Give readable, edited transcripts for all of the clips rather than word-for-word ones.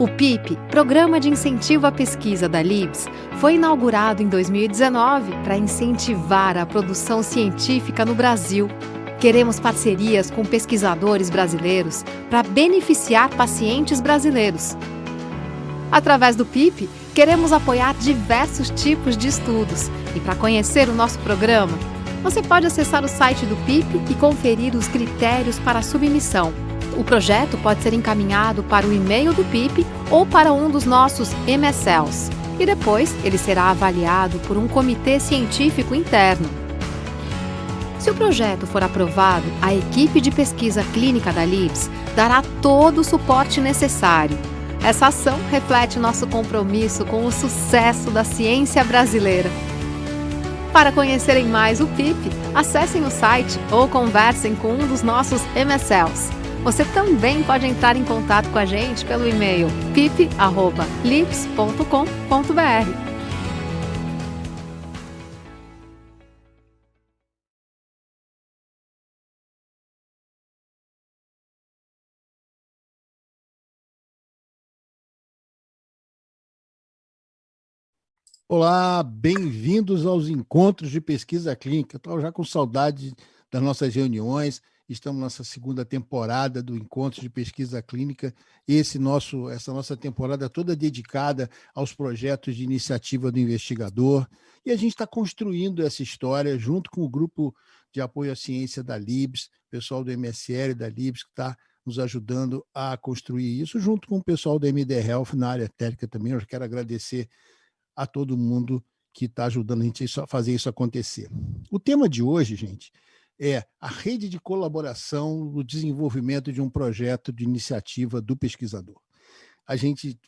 O PIP, Programa de Incentivo à Pesquisa da LIBS, foi inaugurado em 2019 para incentivar a produção científica no Brasil. Queremos parcerias com pesquisadores brasileiros para beneficiar pacientes brasileiros. Através do PIP, queremos apoiar diversos tipos de estudos. E para conhecer o nosso programa, você pode acessar o site do PIP e conferir os critérios para a submissão. O projeto pode ser encaminhado para o e-mail do PIP ou para um dos nossos MSLs. E depois ele será avaliado por um comitê científico interno. Se o projeto for aprovado, a equipe de pesquisa clínica da LIBS dará todo o suporte necessário. Essa ação reflete nosso compromisso com o sucesso da ciência brasileira. Para conhecerem mais o PIP, acessem o site ou conversem com um dos nossos MSLs. Você também pode entrar em contato com a gente pelo e-mail pip@libs.com.br. Olá, bem-vindos aos encontros de pesquisa clínica. Estou já com saudade das nossas reuniões. Estamos nessa segunda temporada do Encontro de Pesquisa Clínica. Essa nossa temporada toda dedicada aos projetos de iniciativa do investigador. E a gente está construindo essa história junto com o grupo de apoio à ciência da LIBS, pessoal do MSL da LIBS, que está nos ajudando a construir isso, junto com o pessoal da MD Health na área técnica também. Eu quero agradecer a todo mundo que está ajudando a gente a fazer isso acontecer. O tema de hoje, gente, é a rede de colaboração no desenvolvimento de um projeto de iniciativa do pesquisador. A gente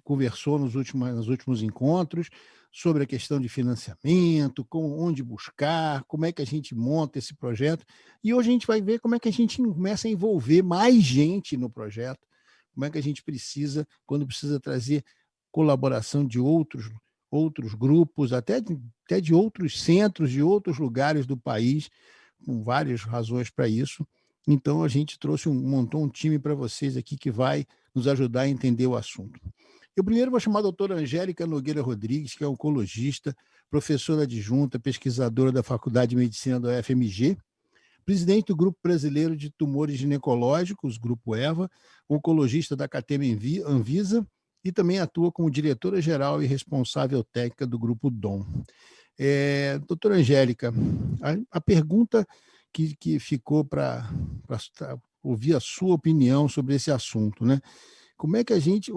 conversou nos últimos encontros sobre a questão de financiamento, onde buscar, como é que a gente monta esse projeto, e hoje a gente vai ver como é que a gente começa a envolver mais gente no projeto, como é que a gente precisa, quando precisa trazer colaboração de outros grupos, até de outros centros, de outros lugares do país, com várias razões para isso. Então, a gente montou um time para vocês aqui que vai nos ajudar a entender o assunto. Eu primeiro vou chamar a doutora Angélica Nogueira Rodrigues, que é oncologista, professora adjunta, pesquisadora da Faculdade de Medicina da UFMG, presidente do Grupo Brasileiro de Tumores Ginecológicos, Grupo EVA, oncologista da Catema Anvisa, e também atua como diretora-geral e responsável técnica do Grupo DOM. Doutora Angélica, a pergunta que ficou para ouvir a sua opinião sobre esse assunto, né? Como é que a gente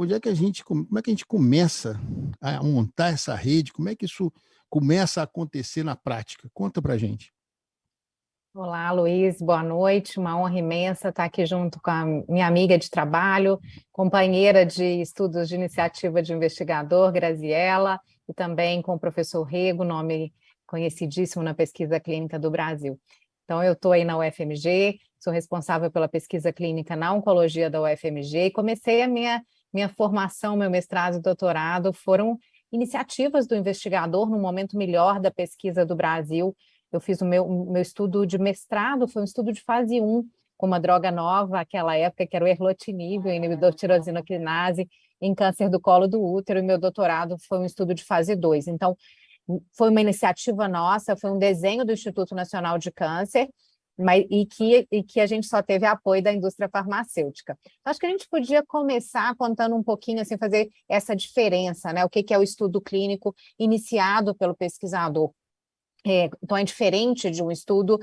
começa a montar essa rede? Como é que isso começa a acontecer na prática? Conta para a gente. Olá, Luiz, boa noite. Uma honra imensa estar aqui junto com a minha amiga de trabalho, companheira de estudos de iniciativa de investigador, Graziela, e também com o professor Rego, nome conhecidíssimo na pesquisa clínica do Brasil. Então, eu estou aí na UFMG, sou responsável pela pesquisa clínica na oncologia da UFMG e comecei a minha formação, meu mestrado e doutorado foram iniciativas do investigador no momento melhor da pesquisa do Brasil. Eu fiz o meu estudo de mestrado, foi um estudo de fase 1, com uma droga nova, naquela época, que era o erlotinib, o inibidor de tirosina quinase, em câncer do colo do útero, e meu doutorado foi um estudo de fase 2. Então, foi uma iniciativa nossa, foi um desenho do Instituto Nacional de Câncer, e que a gente só teve apoio da indústria farmacêutica. Acho que a gente podia começar contando um pouquinho, assim, fazer essa diferença, né? O que é o estudo clínico iniciado pelo pesquisador. Então, é diferente de um estudo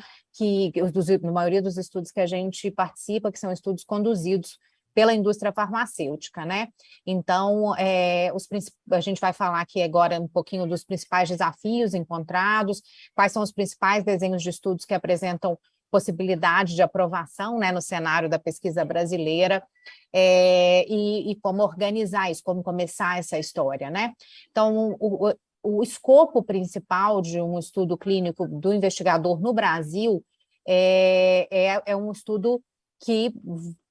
na maioria dos estudos que a gente participa, que são estudos conduzidos pela indústria farmacêutica, né? Então, a gente vai falar aqui agora um pouquinho dos principais desafios encontrados, quais são os principais desenhos de estudos que apresentam possibilidade de aprovação, né, no cenário da pesquisa brasileira, e como organizar isso, como começar essa história, né? Então, o escopo principal de um estudo clínico do investigador no Brasil é um estudo que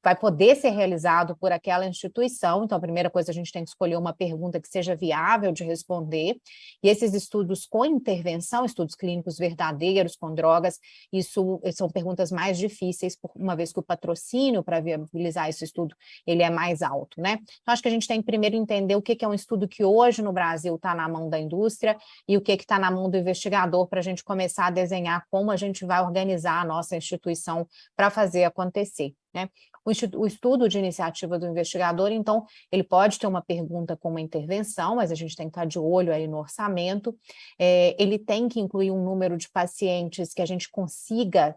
vai poder ser realizado por aquela instituição. Então, a primeira coisa, a gente tem que escolher uma pergunta que seja viável de responder, e esses estudos com intervenção, estudos clínicos verdadeiros com drogas, isso são perguntas mais difíceis, uma vez que o patrocínio para viabilizar esse estudo, ele é mais alto, né? Então, acho que a gente tem que primeiro entender o que é um estudo que hoje no Brasil está na mão da indústria e o que está na mão do investigador, para a gente começar a desenhar como a gente vai organizar a nossa instituição para fazer acontecer, né? O estudo de iniciativa do investigador, então, ele pode ter uma pergunta com uma intervenção, mas a gente tem que estar de olho aí no orçamento. Ele tem que incluir um número de pacientes que a gente consiga,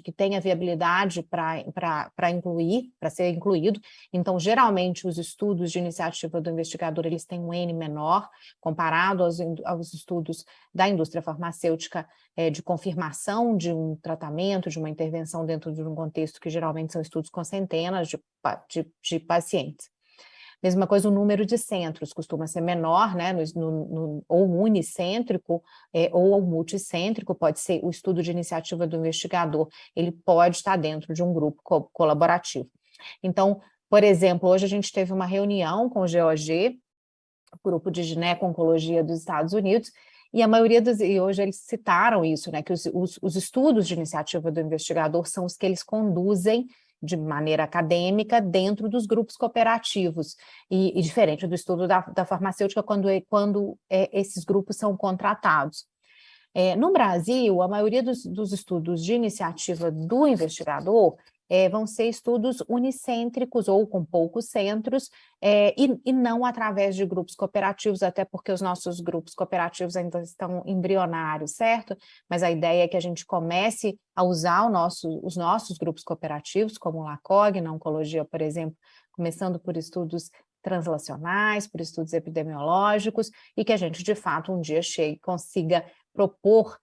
que tenha viabilidade para incluir, para ser incluído. Então, geralmente, os estudos de iniciativa do investigador, eles têm um N menor, comparado aos estudos da indústria farmacêutica, de confirmação de um tratamento, de uma intervenção dentro de um contexto que geralmente são estudos com centenas de pacientes. Mesma coisa, o número de centros costuma ser menor, né, ou unicêntrico, ou multicêntrico, pode ser o estudo de iniciativa do investigador, ele pode estar dentro de um grupo colaborativo. Então, por exemplo, hoje a gente teve uma reunião com o GOG, o Grupo de Gineco-Oncologia dos Estados Unidos, e a maioria e hoje eles citaram isso, né, que os estudos de iniciativa do investigador são os que eles conduzem de maneira acadêmica dentro dos grupos cooperativos, e diferente do estudo da farmacêutica, quando esses grupos são contratados. No Brasil, a maioria dos estudos de iniciativa do investigador vão ser estudos unicêntricos ou com poucos centros, e não através de grupos cooperativos, até porque os nossos grupos cooperativos ainda estão embrionários, certo? Mas a ideia é que a gente comece a usar os nossos grupos cooperativos, como o LACOG, na oncologia, por exemplo, começando por estudos translacionais, por estudos epidemiológicos, e que a gente, de fato, um dia consiga propor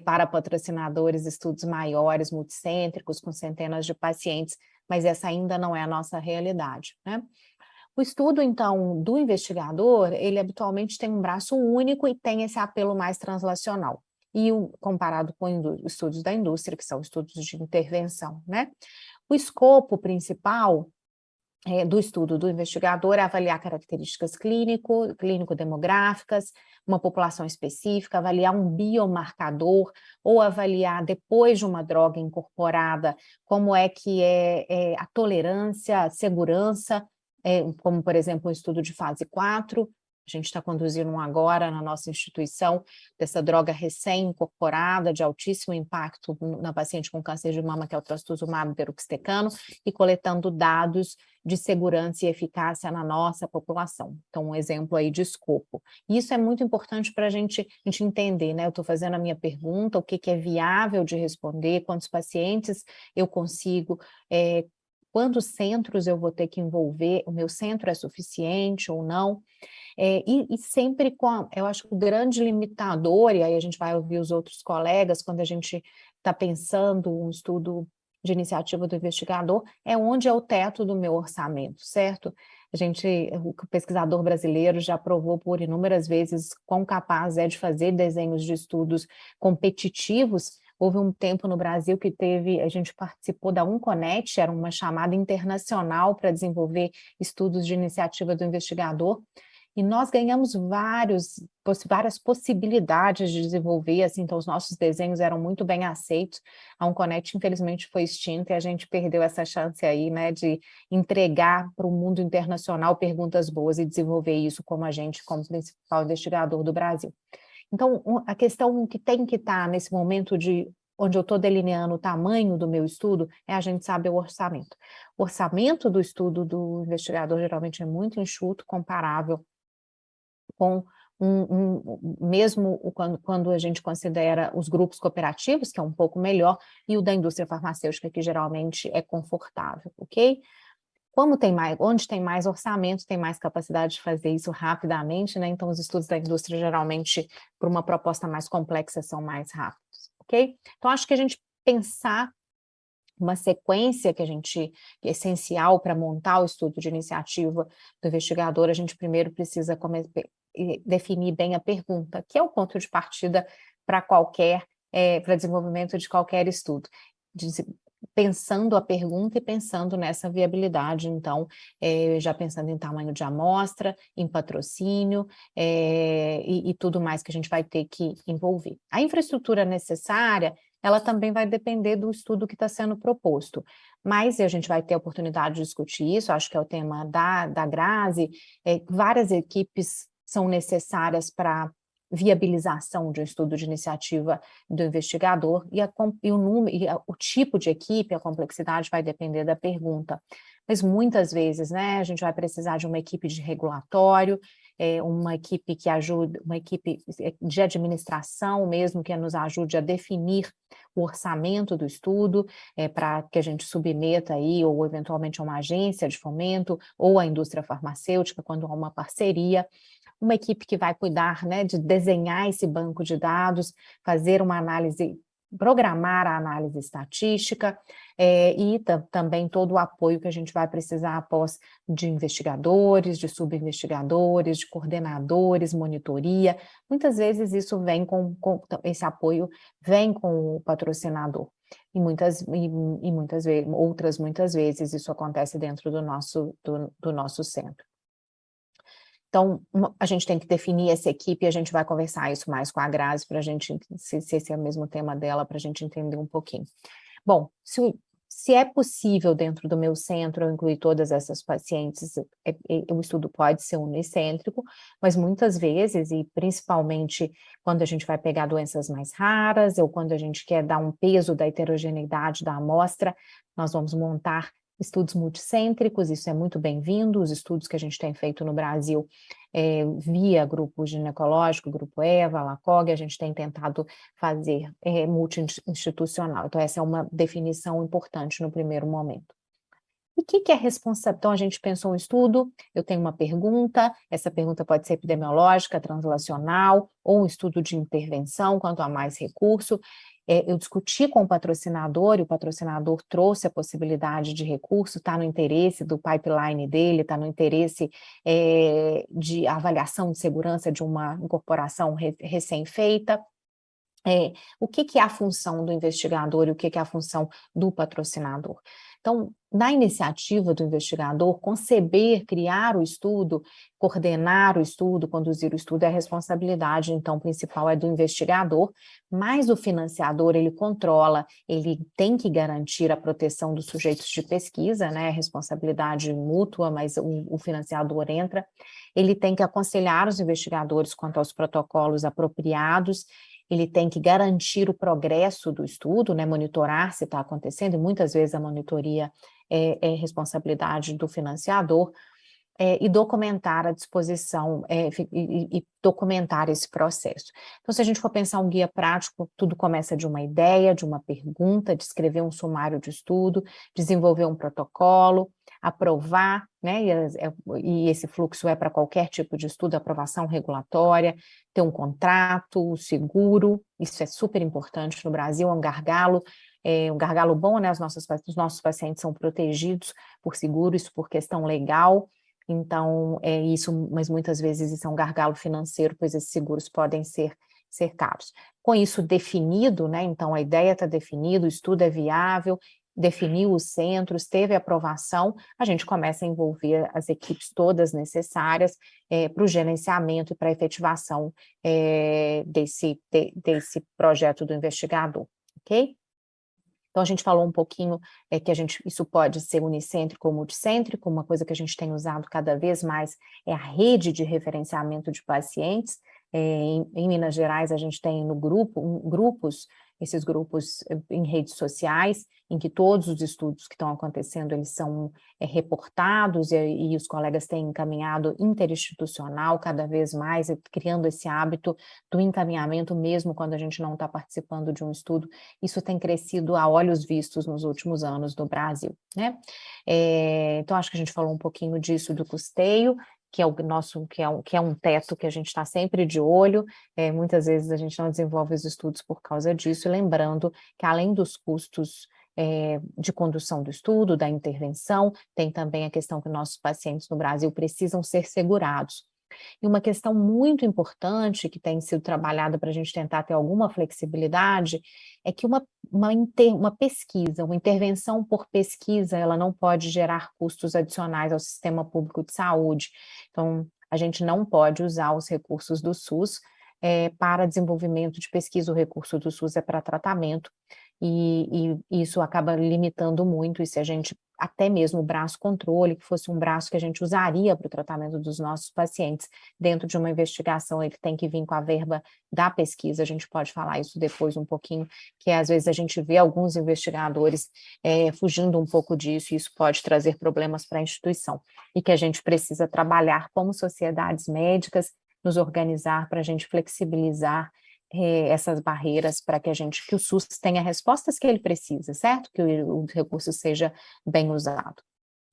para patrocinadores estudos maiores, multicêntricos, com centenas de pacientes, mas essa ainda não é a nossa realidade, né? O estudo, então, do investigador, ele habitualmente tem um braço único e tem esse apelo mais translacional, comparado com estudos da indústria, que são estudos de intervenção, né? O escopo principal do estudo do investigador é avaliar características clínico-demográficas, uma população específica, avaliar um biomarcador, ou avaliar, depois de uma droga incorporada, como é que é a tolerância, a segurança, como, por exemplo, um estudo de fase 4, a gente está conduzindo um agora na nossa instituição, dessa droga recém-incorporada, de altíssimo impacto na paciente com câncer de mama, que é o trastuzumab deruxtecano, e coletando dados de segurança e eficácia na nossa população. Então, um exemplo aí de escopo. E isso é muito importante para a gente entender, né? Eu estou fazendo a minha pergunta, o que é viável de responder, quantos pacientes eu consigo, quantos centros eu vou ter que envolver, o meu centro é suficiente ou não? E sempre eu acho que o grande limitador, e aí a gente vai ouvir os outros colegas, quando a gente está pensando um estudo de iniciativa do investigador, é onde é o teto do meu orçamento, certo? O pesquisador brasileiro já provou por inúmeras vezes quão capaz é de fazer desenhos de estudos competitivos. Houve um tempo no Brasil que a gente participou da Unconet, era uma chamada internacional para desenvolver estudos de iniciativa do investigador, e nós ganhamos várias possibilidades de desenvolver, assim, então os nossos desenhos eram muito bem aceitos. A Unconet, infelizmente, foi extinta e a gente perdeu essa chance aí, né, de entregar para o mundo internacional perguntas boas e desenvolver isso como principal investigador do Brasil. Então, a questão que tem que estar nesse momento onde eu estou delineando o tamanho do meu estudo, é a gente saber o orçamento. O orçamento do estudo do investigador geralmente é muito enxuto, comparável com mesmo quando a gente considera os grupos cooperativos, que é um pouco melhor, e o da indústria farmacêutica, que geralmente é confortável, ok? Onde tem mais orçamento, tem mais capacidade de fazer isso rapidamente, né? Então, os estudos da indústria, geralmente, por uma proposta mais complexa, são mais rápidos, ok? Então, acho que a gente pensar uma sequência que é essencial para montar o estudo de iniciativa do investigador, a gente primeiro precisa definir bem a pergunta, que é o ponto de partida para desenvolvimento de qualquer estudo. pensando a pergunta e pensando nessa viabilidade, então, já pensando em tamanho de amostra, em patrocínio, e tudo mais que a gente vai ter que envolver. A infraestrutura necessária, ela também vai depender do estudo que está sendo proposto, mas a gente vai ter a oportunidade de discutir isso, acho que é o tema da Grazi, várias equipes são necessárias para viabilização de um estudo de iniciativa do investigador, o tipo de equipe, a complexidade vai depender da pergunta. Mas muitas vezes, né, a gente vai precisar de uma equipe de regulatório, uma equipe que ajude, uma equipe de administração mesmo, que nos ajude a definir o orçamento do estudo, para que a gente submeta aí, ou eventualmente a uma agência de fomento, ou a indústria farmacêutica, quando há uma parceria. Uma equipe que vai cuidar, né, de desenhar esse banco de dados, fazer uma análise, programar a análise estatística, e também todo o apoio que a gente vai precisar após de investigadores, de subinvestigadores, de coordenadores, monitoria. Muitas vezes isso vem esse apoio vem com o patrocinador. E muitas vezes, muitas vezes isso acontece dentro do nosso centro. Então, a gente tem que definir essa equipe e a gente vai conversar isso mais com a Grazi para a gente, se esse é o mesmo tema dela, para a gente entender um pouquinho. Bom, se é possível dentro do meu centro eu incluir todas essas pacientes, o estudo pode ser unicêntrico, mas muitas vezes, e principalmente quando a gente vai pegar doenças mais raras, ou quando a gente quer dar um peso da heterogeneidade da amostra, nós vamos montar estudos multicêntricos, isso é muito bem-vindo, os estudos que a gente tem feito no Brasil via grupo ginecológico, grupo EVA, LACOG, a gente tem tentado fazer multi-institucional, então essa é uma definição importante no primeiro momento. E o que é responsabilidade? Então, a gente pensou um estudo, eu tenho uma pergunta, essa pergunta pode ser epidemiológica, translacional, ou um estudo de intervenção, quanto a mais recurso. Eu discuti com o patrocinador, e o patrocinador trouxe a possibilidade de recurso, está no interesse do pipeline dele, está no interesse de avaliação de segurança de uma incorporação recém-feita. O que é a função do investigador e o que é a função do patrocinador? Então, na iniciativa do investigador, conceber, criar o estudo, coordenar o estudo, conduzir o estudo é a responsabilidade, então, principal é do investigador, mas o financiador, ele controla, ele tem que garantir a proteção dos sujeitos de pesquisa, né, responsabilidade mútua, mas o financiador entra, ele tem que aconselhar os investigadores quanto aos protocolos apropriados, ele tem que garantir o progresso do estudo, né, monitorar se está acontecendo, e muitas vezes a monitoria é responsabilidade do financiador, e documentar a disposição, e documentar esse processo. Então, se a gente for pensar um guia prático, tudo começa de uma ideia, de uma pergunta, de escrever um sumário de estudo, desenvolver um protocolo, aprovar, né, e esse fluxo é para qualquer tipo de estudo, aprovação regulatória, ter um contrato, seguro, isso é super importante no Brasil, é um gargalo bom, né, os nossos pacientes são protegidos por seguro, isso por questão legal, então, mas muitas vezes isso é um gargalo financeiro, pois esses seguros podem ser caros. Com isso definido, né, então a ideia está definida, o estudo é viável, definiu os centros, teve aprovação, a gente começa a envolver as equipes todas necessárias para o gerenciamento e para a efetivação desse projeto do investigador, ok? Então, a gente falou um pouquinho que isso pode ser unicêntrico ou multicêntrico, uma coisa que a gente tem usado cada vez mais é a rede de referenciamento de pacientes. Em Minas Gerais, a gente tem esses grupos em redes sociais, em que todos os estudos que estão acontecendo, eles são reportados e os colegas têm encaminhado interinstitucional cada vez mais, criando esse hábito do encaminhamento, mesmo quando a gente não está participando de um estudo. Isso tem crescido a olhos vistos nos últimos anos no Brasil, né? Então, acho que a gente falou um pouquinho disso do custeio, que é um teto que a gente está sempre de olho, muitas vezes a gente não desenvolve os estudos por causa disso, e lembrando que além dos custos de condução do estudo, da intervenção, tem também a questão que nossos pacientes no Brasil precisam ser segurados. E uma questão muito importante que tem sido trabalhada para a gente tentar ter alguma flexibilidade é que uma pesquisa, uma intervenção por pesquisa, ela não pode gerar custos adicionais ao sistema público de saúde. Então, a gente não pode usar os recursos do SUS para desenvolvimento de pesquisa. O recurso do SUS é para tratamento, e isso acaba limitando muito. E se a gente, até mesmo o braço controle, que fosse um braço que a gente usaria para o tratamento dos nossos pacientes, dentro de uma investigação, ele tem que vir com a verba da pesquisa. A gente pode falar isso depois um pouquinho, que às vezes a gente vê alguns investigadores fugindo um pouco disso, e isso pode trazer problemas para a instituição, e que a gente precisa trabalhar como sociedades médicas, nos organizar para a gente flexibilizar essas barreiras, para que o SUS tenha respostas que ele precisa, certo? Que o recurso seja bem usado.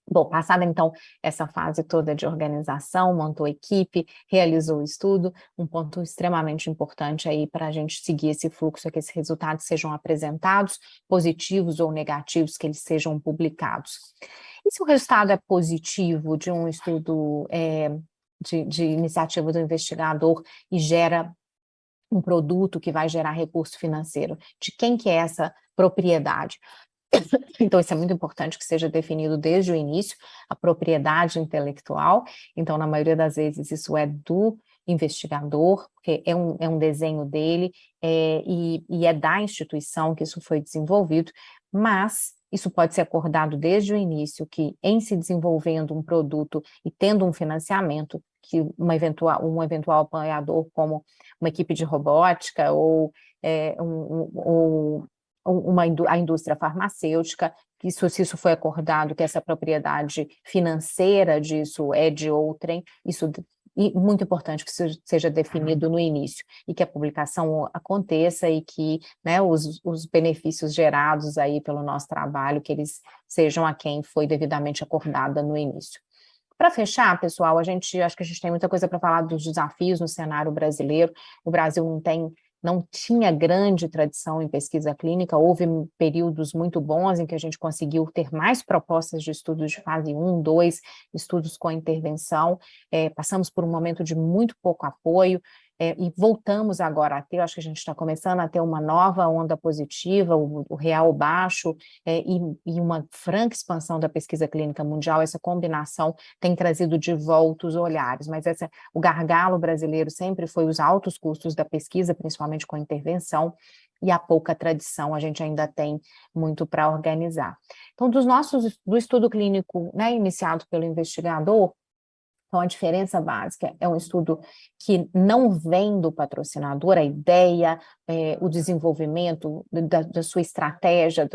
Bom, passada então essa fase toda de organização, montou equipe, realizou o estudo, um ponto extremamente importante aí para a gente seguir esse fluxo é que esses resultados sejam apresentados, positivos ou negativos, que eles sejam publicados. E se o resultado é positivo de um estudo de iniciativa do investigador e gera um produto que vai gerar recurso financeiro, de quem que é essa propriedade? Então, isso é muito importante que seja definido desde o início, a propriedade intelectual. Então, na maioria das vezes, isso é do investigador, porque é um desenho dele, e é da instituição que isso foi desenvolvido, mas isso pode ser acordado desde o início, que em se desenvolvendo um produto e tendo um financiamento, que um eventual apoiador, como uma equipe de robótica ou a indústria farmacêutica, se isso foi acordado, que essa propriedade financeira disso é de outrem, isso e muito importante que isso seja definido no início, e que a publicação aconteça, e que, né, os benefícios gerados aí pelo nosso trabalho, que eles sejam a quem foi devidamente acordada no início. Para fechar, pessoal, acho que a gente tem muita coisa para falar dos desafios no cenário brasileiro. O Brasil não tinha grande tradição em pesquisa clínica, houve períodos muito bons em que a gente conseguiu ter mais propostas de estudos de fase 1, 2, estudos com intervenção, passamos por um momento de muito pouco apoio, e voltamos agora a ter, acho que a gente está começando a ter uma nova onda positiva, o real baixo, e uma franca expansão da pesquisa clínica mundial. Essa combinação tem trazido de volta os olhares, mas o gargalo brasileiro sempre foi os altos custos da pesquisa, principalmente com intervenção, e a pouca tradição. A gente ainda tem muito para organizar. Então, do estudo clínico, né, iniciado pelo investigador, então, a diferença básica é um estudo que não vem do patrocinador, a ideia, o desenvolvimento da sua estratégia,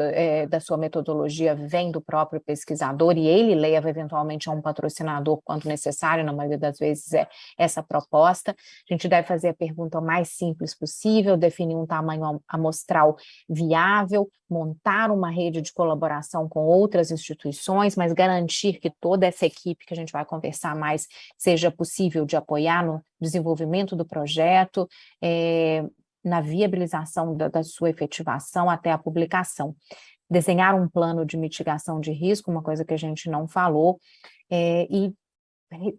da sua metodologia vem do próprio pesquisador, e ele leva eventualmente a um patrocinador quando necessário, na maioria das vezes é essa proposta. A gente deve fazer a pergunta o mais simples possível, definir um tamanho amostral viável, montar uma rede de colaboração com outras instituições, mas garantir que toda essa equipe, que a gente vai conversar mais, seja possível de apoiar no desenvolvimento do projeto, na viabilização da sua efetivação até a publicação. Desenhar um plano de mitigação de risco, uma coisa que a gente não falou, e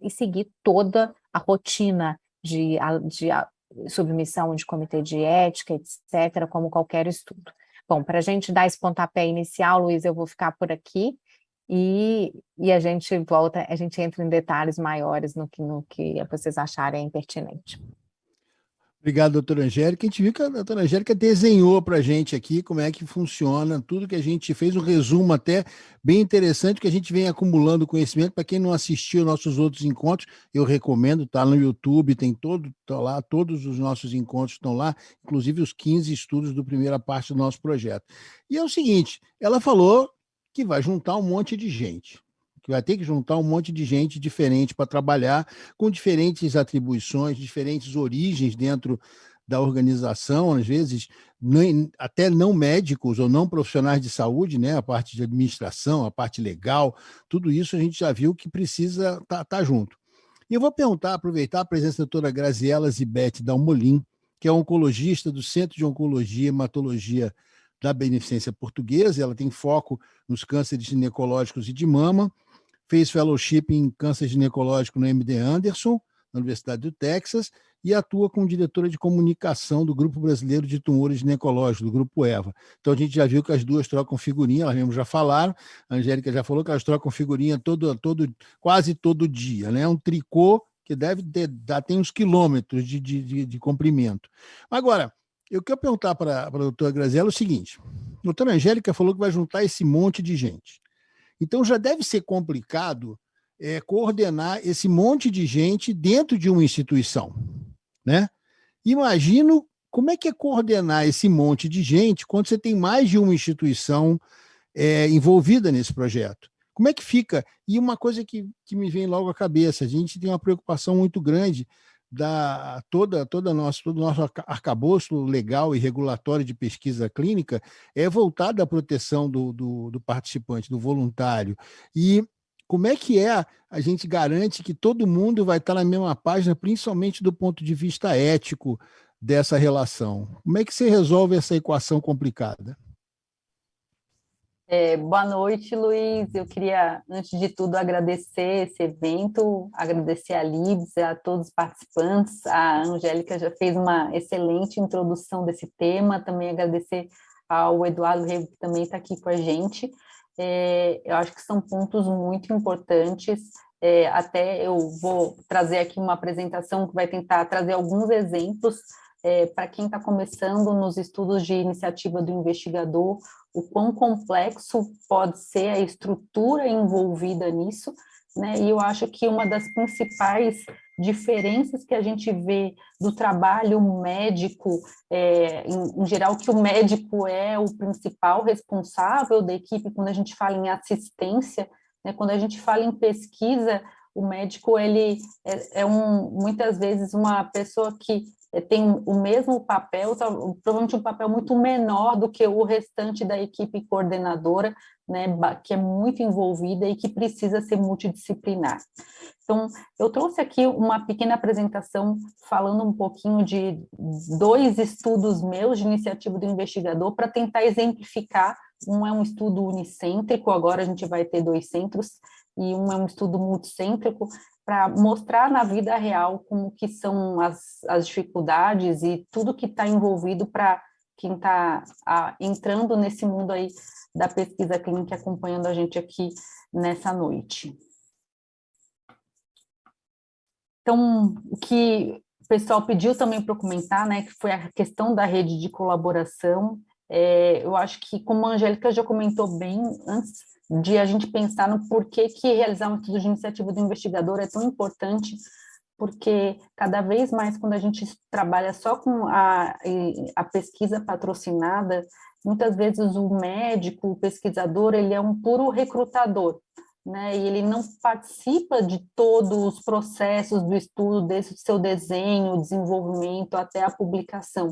seguir toda a rotina de submissão de comitê de ética, etc., como qualquer estudo. Bom, para a gente dar esse pontapé inicial, Luiz, eu vou ficar por aqui, e a gente entra em detalhes maiores no que vocês acharem pertinente. Obrigado, doutora Angélica. A gente viu que a doutora Angélica desenhou para a gente aqui como é que funciona, tudo que a gente fez, um resumo até bem interessante, que a gente vem acumulando conhecimento. Para quem não assistiu nossos outros encontros, eu recomendo, está no YouTube, tá lá, todos os nossos encontros estão lá, inclusive os 15 estudos da primeira parte do nosso projeto. E é o seguinte, ela falou que vai juntar um monte de gente, que vai ter que juntar um monte de gente diferente para trabalhar, com diferentes atribuições, diferentes origens dentro da organização, às vezes até não médicos ou não profissionais de saúde, né? A parte de administração, a parte legal, tudo isso a gente já viu que precisa tá junto. E eu vou aproveitar a presença da doutora Graziela Zibete Dalmolin, que é oncologista do Centro de Oncologia e Hematologia da Beneficência Portuguesa. Ela tem foco nos cânceres ginecológicos e de mama, fez fellowship em câncer ginecológico no MD Anderson, na Universidade do Texas, e atua como diretora de comunicação do Grupo Brasileiro de Tumores Ginecológicos, do Grupo EVA. Então, a gente já viu que as duas trocam figurinha, elas mesmo já falaram, a Angélica já falou que elas trocam figurinha quase todo dia, né? Um tricô que tem uns quilômetros de comprimento. Agora, eu quero perguntar para a doutora Graziella o seguinte: a doutora Angélica falou que vai juntar esse monte de gente. Então, já deve ser complicado coordenar esse monte de gente dentro de uma instituição, né? Imagino como é que é coordenar esse monte de gente quando você tem mais de uma instituição envolvida nesse projeto. Como é que fica? E uma coisa que me vem logo à cabeça, a gente tem uma preocupação muito grande todo o nosso arcabouço legal e regulatório de pesquisa clínica é voltado à proteção do participante, do voluntário. E como é que a gente garante que todo mundo vai estar na mesma página, principalmente do ponto de vista ético dessa relação? Como é que você resolve essa equação complicada? Boa noite, Luiz. Eu queria, antes de tudo, agradecer esse evento, agradecer a Libs, a todos os participantes. A Angélica já fez uma excelente introdução desse tema. Também agradecer ao Eduardo Rego, que também está aqui com a gente. Eu acho que são pontos muito importantes. Até eu vou trazer aqui uma apresentação que vai tentar trazer alguns exemplos para quem está começando nos estudos de iniciativa do investigador, o quão complexo pode ser a estrutura envolvida nisso, né? E eu acho que uma das principais diferenças que a gente vê do trabalho médico, em geral, que o médico é o principal responsável da equipe quando a gente fala em assistência, né? Quando a gente fala em pesquisa, o médico ele muitas vezes uma pessoa que tem o mesmo papel, provavelmente um papel muito menor do que o restante da equipe coordenadora, né, que é muito envolvida e que precisa ser multidisciplinar. Então, eu trouxe aqui uma pequena apresentação falando um pouquinho de 2 estudos meus de iniciativa do investigador para tentar exemplificar. Um é um estudo unicêntrico, agora a gente vai ter 2 centros, e um é um estudo multicêntrico, para mostrar na vida real como que são as dificuldades e tudo que está envolvido para quem está entrando nesse mundo aí da pesquisa clínica acompanhando a gente aqui nessa noite. Então, o que o pessoal pediu também para eu comentar, né, que foi a questão da rede de colaboração. Eu acho que, como a Angélica já comentou bem antes, de a gente pensar no porquê que realizar um estudo de iniciativa do investigador é tão importante, porque cada vez mais, quando a gente trabalha só com a pesquisa patrocinada, muitas vezes o médico, o pesquisador, ele é um puro recrutador, né? E ele não participa de todos os processos do estudo, desde o seu desenho, desenvolvimento, até a publicação.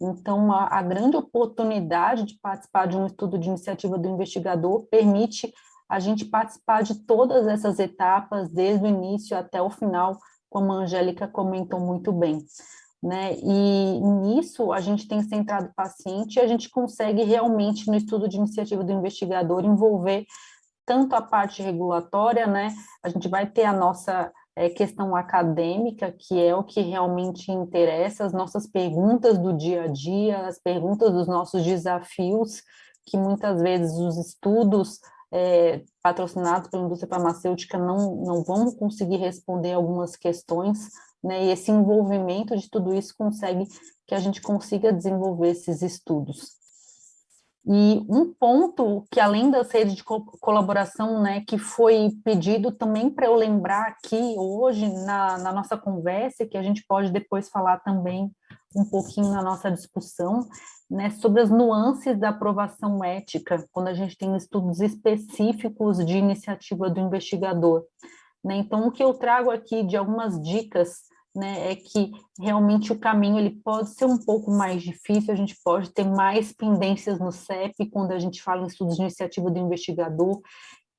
Então, a grande oportunidade de participar de um estudo de iniciativa do investigador permite a gente participar de todas essas etapas, desde o início até o final, como a Angélica comentou muito bem, né? E nisso a gente tem centrado o paciente e a gente consegue realmente, no estudo de iniciativa do investigador, envolver tanto a parte regulatória, né? A gente vai ter a nossa questão acadêmica, que é o que realmente interessa, as nossas perguntas do dia a dia, as perguntas dos nossos desafios, que muitas vezes os estudos patrocinados pela indústria farmacêutica não vão conseguir responder algumas questões, né? E esse envolvimento de tudo isso consegue que a gente consiga desenvolver esses estudos. E um ponto que, além das redes de colaboração, né, que foi pedido também para eu lembrar aqui hoje na nossa conversa, que a gente pode depois falar também um pouquinho na nossa discussão, né, sobre as nuances da aprovação ética, quando a gente tem estudos específicos de iniciativa do investigador, né? Então, o que eu trago aqui de algumas dicas, né, é que realmente o caminho ele pode ser um pouco mais difícil, a gente pode ter mais pendências no CEP quando a gente fala em estudos de iniciativa do investigador,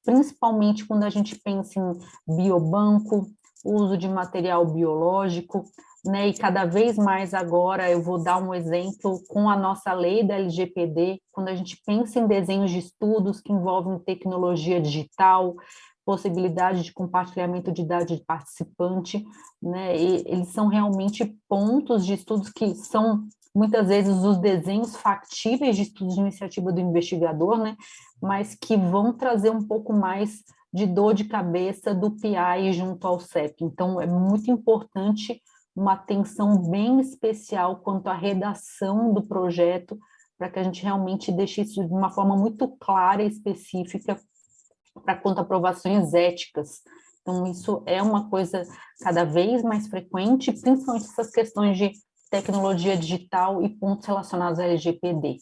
principalmente quando a gente pensa em biobanco, uso de material biológico, né, e cada vez mais agora eu vou dar um exemplo com a nossa lei da LGPD, quando a gente pensa em desenhos de estudos que envolvem tecnologia digital, possibilidade de compartilhamento de dados de participante, né? E eles são realmente pontos de estudos que são, muitas vezes, os desenhos factíveis de estudos de iniciativa do investigador, né? Mas que vão trazer um pouco mais de dor de cabeça do PI junto ao CEP. Então, é muito importante uma atenção bem especial quanto à redação do projeto, para que a gente realmente deixe isso de uma forma muito clara e específica para quanto a aprovações éticas. Então, isso é uma coisa cada vez mais frequente, principalmente essas questões de tecnologia digital e pontos relacionados à LGPD.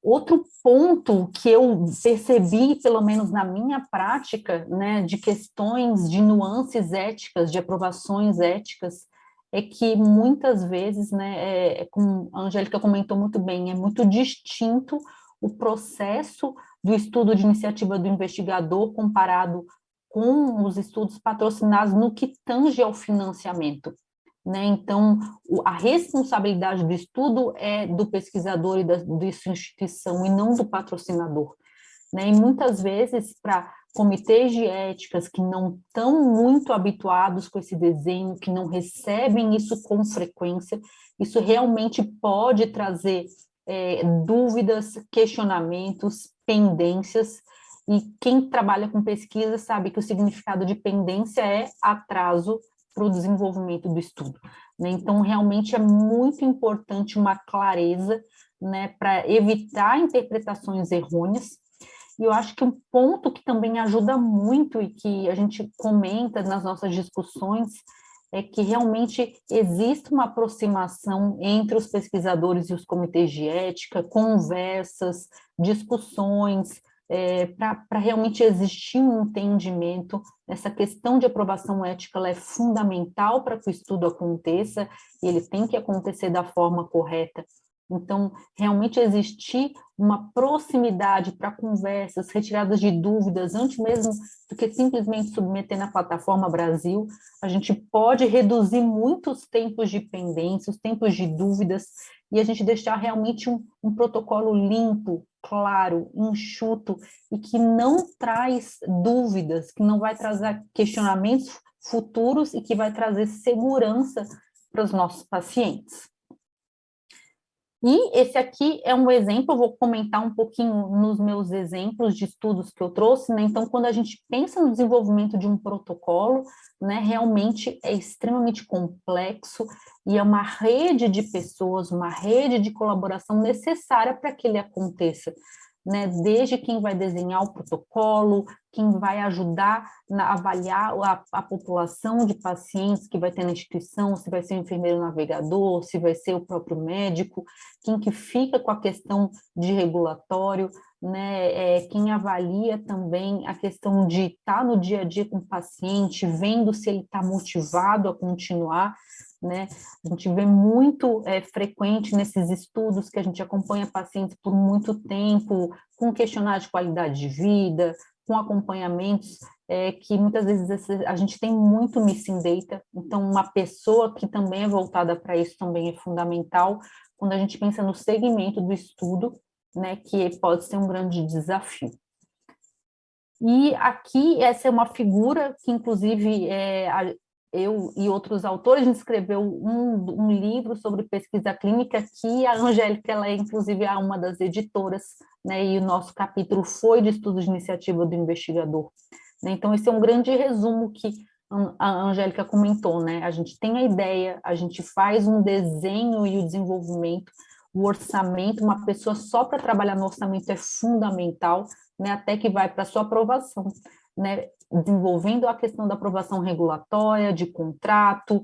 Outro ponto que eu percebi, pelo menos na minha prática, né, de questões de nuances éticas, de aprovações éticas, é que muitas vezes, né, como a Angélica comentou muito bem, é muito distinto o processo do estudo de iniciativa do investigador comparado com os estudos patrocinados no que tange ao financiamento, né? Então, a responsabilidade do estudo é do pesquisador e da sua instituição, e não do patrocinador, né? E muitas vezes, para comitês de éticas que não estão muito habituados com esse desenho, que não recebem isso com frequência, isso realmente pode trazer dúvidas, questionamentos, pendências, e quem trabalha com pesquisa sabe que o significado de pendência é atraso para o desenvolvimento do estudo, né? Então, realmente é muito importante uma clareza, né, para evitar interpretações errôneas. E eu acho que um ponto que também ajuda muito e que a gente comenta nas nossas discussões é que realmente existe uma aproximação entre os pesquisadores e os comitês de ética, conversas, discussões, para realmente existir um entendimento. Essa questão de aprovação ética, ela é fundamental para que o estudo aconteça, e ele tem que acontecer da forma correta. Então, realmente existir uma proximidade para conversas, retiradas de dúvidas, antes mesmo do que simplesmente submeter na plataforma Brasil, a gente pode reduzir muito os tempos de pendência, os tempos de dúvidas, e a gente deixar realmente um protocolo limpo, claro, enxuto, e que não traz dúvidas, que não vai trazer questionamentos futuros e que vai trazer segurança para os nossos pacientes. E esse aqui é um exemplo, eu vou comentar um pouquinho nos meus exemplos de estudos que eu trouxe, né? Então, quando a gente pensa no desenvolvimento de um protocolo, né, realmente é extremamente complexo e é uma rede de pessoas, uma rede de colaboração necessária para que ele aconteça, né? Desde quem vai desenhar o protocolo, quem vai ajudar a avaliar a população de pacientes que vai ter na instituição, se vai ser o enfermeiro navegador, se vai ser o próprio médico, quem que fica com a questão de regulatório, né? Quem avalia também a questão de estar no dia a dia com o paciente, vendo se ele está motivado a continuar, né? A gente vê muito frequente nesses estudos que a gente acompanha pacientes por muito tempo, com questionário de qualidade de vida, com acompanhamentos, que muitas vezes a gente tem muito missing data, então uma pessoa que também é voltada para isso também é fundamental, quando a gente pensa no segmento do estudo, né, que pode ser um grande desafio. E aqui, essa é uma figura que, inclusive, eu e outros autores, a gente escreveu um livro sobre pesquisa clínica, que a Angélica, ela é, inclusive, uma das editoras, né, e o nosso capítulo foi de estudos de iniciativa do investigador. Então, esse é um grande resumo que a Angélica comentou, né? A gente tem a ideia, a gente faz um desenho e o desenvolvimento, o orçamento, uma pessoa só para trabalhar no orçamento é fundamental, né? Até que vai para a sua aprovação, né? Desenvolvendo a questão da aprovação regulatória, de contrato.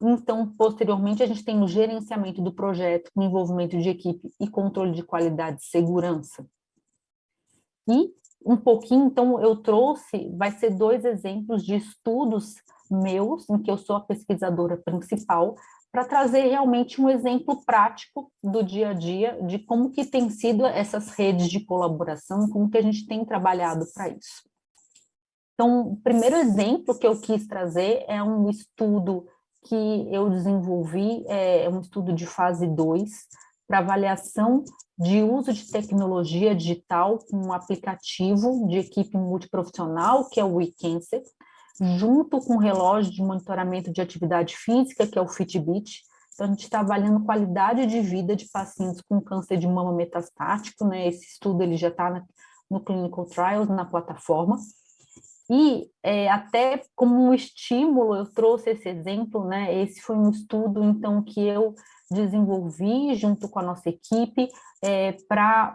Então, posteriormente, a gente tem o gerenciamento do projeto, o envolvimento de equipe e controle de qualidade e segurança. E um pouquinho, então, eu trouxe, vai ser 2 exemplos de estudos meus, em que eu sou a pesquisadora principal, para trazer realmente um exemplo prático do dia a dia, de como que tem sido essas redes de colaboração, como que a gente tem trabalhado para isso. Então, o primeiro exemplo que eu quis trazer é um estudo que eu desenvolvi, é um estudo de fase 2, para avaliação de uso de tecnologia digital com um aplicativo de equipe multiprofissional, que é o WeCancer, junto com o relógio de monitoramento de atividade física, que é o Fitbit. Então, a gente está avaliando qualidade de vida de pacientes com câncer de mama metastático, né? Esse estudo ele já está no Clinical Trials, na plataforma. E até como um estímulo, eu trouxe esse exemplo, né? Esse foi um estudo, então, que eu desenvolvi junto com a nossa equipe para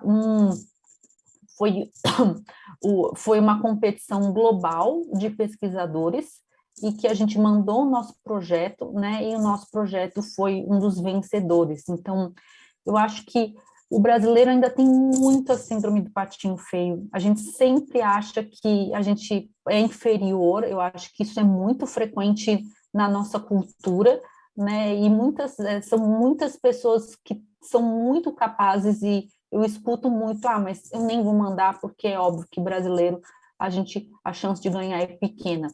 foi uma competição global de pesquisadores e que a gente mandou o nosso projeto, né? E o nosso projeto foi um dos vencedores. Então, eu acho que o brasileiro ainda tem muito a síndrome do patinho feio. A gente sempre acha que a gente é inferior, eu acho que isso é muito frequente na nossa cultura, né? E são muitas pessoas que são muito capazes e eu escuto muito, mas eu nem vou mandar porque é óbvio que brasileiro a chance de ganhar é pequena,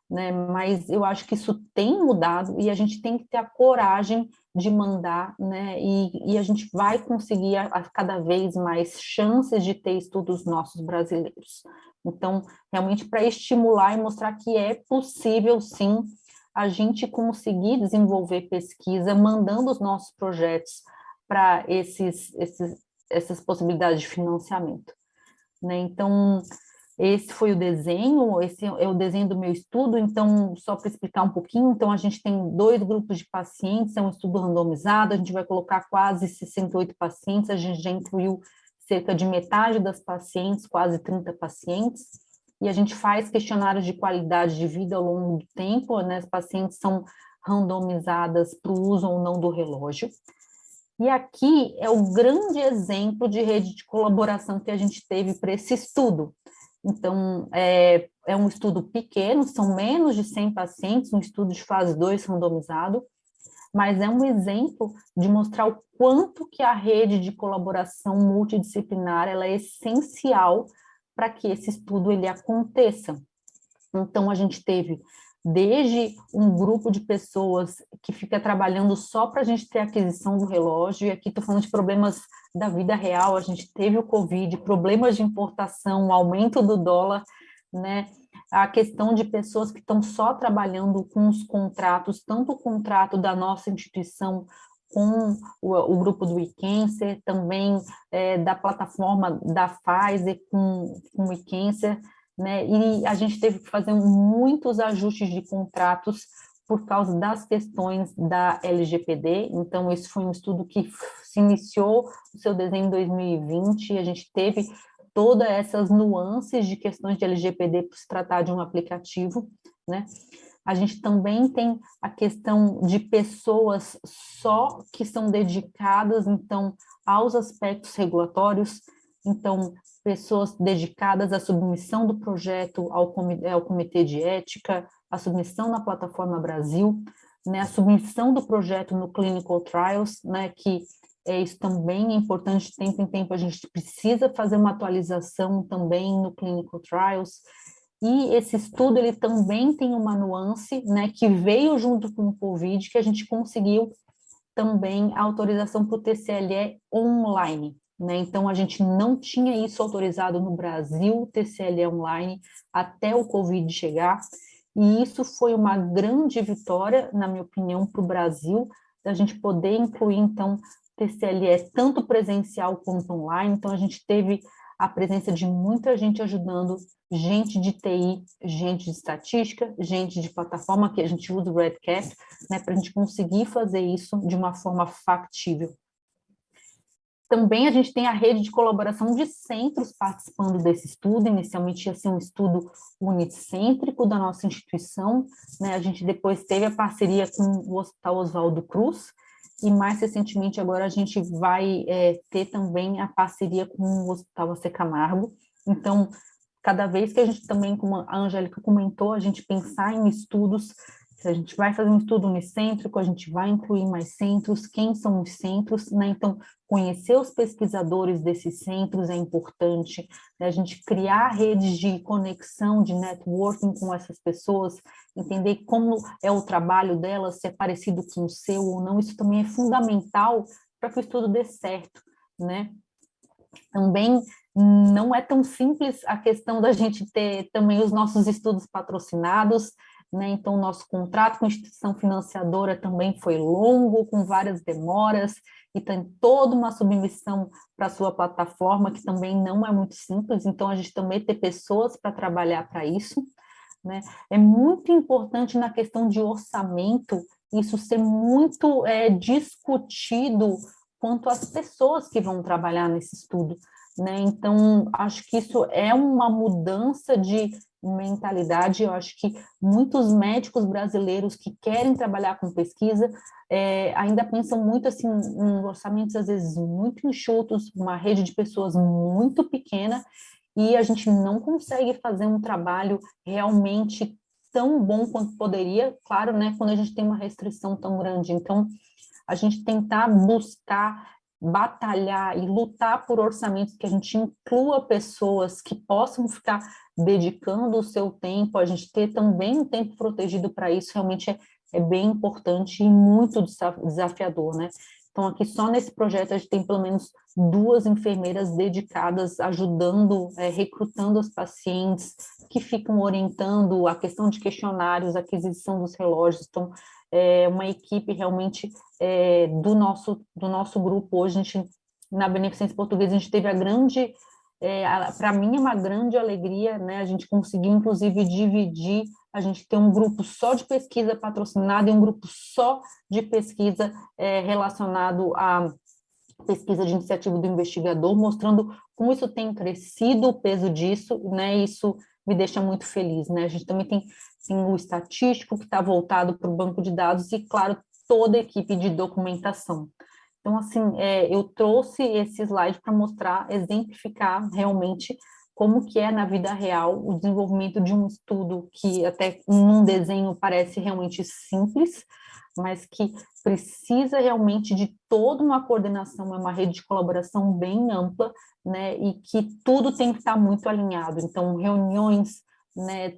né? Mas eu acho que isso tem mudado e a gente tem que ter a coragem de mandar, né? E a gente vai conseguir cada vez mais chances de ter estudos nossos brasileiros. Então, realmente para estimular e mostrar que é possível, sim, a gente conseguir desenvolver pesquisa, mandando os nossos projetos para essas possibilidades de financiamento, né? Então, esse foi o desenho, esse é o desenho do meu estudo. Então, só para explicar um pouquinho, então a gente tem 2 grupos de pacientes, é um estudo randomizado, a gente vai colocar quase 68 pacientes, a gente já incluiu cerca de metade das pacientes, quase 30 pacientes, e a gente faz questionários de qualidade de vida ao longo do tempo, né? As pacientes são randomizadas para o uso ou não do relógio. E aqui é o grande exemplo de rede de colaboração que a gente teve para esse estudo. Então, é um estudo pequeno, são menos de 100 pacientes, um estudo de fase 2 randomizado, mas é um exemplo de mostrar o quanto que a rede de colaboração multidisciplinar ela é essencial para que esse estudo ele aconteça. Então, a gente teve desde um grupo de pessoas que fica trabalhando só para a gente ter a aquisição do relógio, e aqui estou falando de problemas da vida real, a gente teve o Covid, problemas de importação, aumento do dólar, né? A questão de pessoas que estão só trabalhando com os contratos, tanto o contrato da nossa instituição com o grupo do WeCancer, também da plataforma da Pfizer com o WeCancer, né? E a gente teve que fazer muitos ajustes de contratos por causa das questões da LGPD. Então, esse foi um estudo que se iniciou o seu desenho em 2020, e a gente teve todas essas nuances de questões de LGPD por se tratar de um aplicativo, né? A gente também tem a questão de pessoas só que são dedicadas, então, aos aspectos regulatórios, então, pessoas dedicadas à submissão do projeto ao Comitê de Ética, a submissão na Plataforma Brasil, né, a submissão do projeto no Clinical Trials, né, que isso também é importante, de tempo em tempo a gente precisa fazer uma atualização também no Clinical Trials, e esse estudo ele também tem uma nuance, né, que veio junto com o Covid, que a gente conseguiu também a autorização para o TCLE online, né? Então, a gente não tinha isso autorizado no Brasil, o TCLE online, até o Covid chegar, e isso foi uma grande vitória, na minha opinião, para o Brasil, da gente poder incluir, então, TCLE tanto presencial quanto online. Então, a gente teve a presença de muita gente ajudando, gente de TI, gente de estatística, gente de plataforma, que a gente usa o Redcast, né, para a gente conseguir fazer isso de uma forma factível. Também a gente tem a rede de colaboração de centros participando desse estudo. Inicialmente ia ser um estudo unicêntrico da nossa instituição, né? A gente depois teve a parceria com o Hospital Oswaldo Cruz, e mais recentemente agora a gente vai ter também a parceria com o Hospital AC Camargo. Então, cada vez que a gente também, como a Angélica comentou, a gente pensar em estudos, se a gente vai fazer um estudo unicêntrico, a gente vai incluir mais centros, quem são os centros, né? Então, conhecer os pesquisadores desses centros é importante, né? A gente criar redes de conexão, de networking com essas pessoas, entender como é o trabalho delas, se é parecido com o seu ou não, isso também é fundamental para que o estudo dê certo, né? Também não é tão simples a questão da gente ter também os nossos estudos patrocinados, né? Então, o nosso contrato com a instituição financiadora também foi longo, com várias demoras, e tem toda uma submissão para a sua plataforma, que também não é muito simples, então a gente também tem pessoas para trabalhar para isso, né? É muito importante na questão de orçamento, isso ser muito discutido quanto às pessoas que vão trabalhar nesse estudo, né? Então, acho que isso é uma mudança de mentalidade. Eu acho que muitos médicos brasileiros que querem trabalhar com pesquisa ainda pensam muito assim em orçamentos às vezes muito enxutos, uma rede de pessoas muito pequena, e a gente não consegue fazer um trabalho realmente tão bom quanto poderia, claro, né, quando a gente tem uma restrição tão grande. Então, a gente tentar buscar, batalhar e lutar por orçamentos que a gente inclua pessoas que possam ficar dedicando o seu tempo, a gente ter também um tempo protegido para isso, realmente é bem importante e muito desafiador, né? Então, aqui só nesse projeto a gente tem pelo menos 2 enfermeiras dedicadas, ajudando, recrutando os pacientes, que ficam orientando a questão de questionários, aquisição dos relógios. Então, é uma equipe realmente do nosso grupo. Hoje, a gente, na Beneficência Portuguesa, a gente teve a grande, para mim é uma grande alegria, né? A gente conseguiu, inclusive, dividir, a gente tem um grupo só de pesquisa patrocinada e um grupo só de pesquisa relacionado à pesquisa de iniciativa do investigador, mostrando como isso tem crescido, o peso disso, né? Isso me deixa muito feliz, né? A gente também tem o estatístico que está voltado para o banco de dados e, claro, toda a equipe de documentação. Então, assim, eu trouxe esse slide para mostrar, exemplificar realmente como que é na vida real o desenvolvimento de um estudo que até num desenho parece realmente simples, mas que precisa realmente de toda uma coordenação, é uma rede de colaboração bem ampla, né, e que tudo tem que estar muito alinhado. Então, reuniões, né,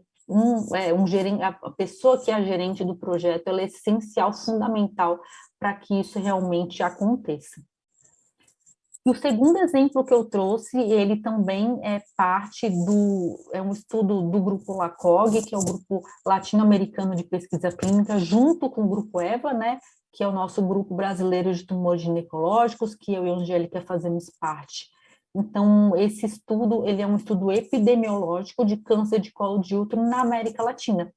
a pessoa que é a gerente do projeto, ela é essencial, fundamental para que isso realmente aconteça. E o segundo exemplo que eu trouxe, ele também é um estudo do grupo LACOG, que é o grupo latino-americano de pesquisa clínica, junto com o grupo EVA, né, que é o nosso grupo brasileiro de tumores ginecológicos, que eu e a Angélica fazemos parte. Então, esse estudo, ele é um estudo epidemiológico de câncer de colo de útero na América Latina,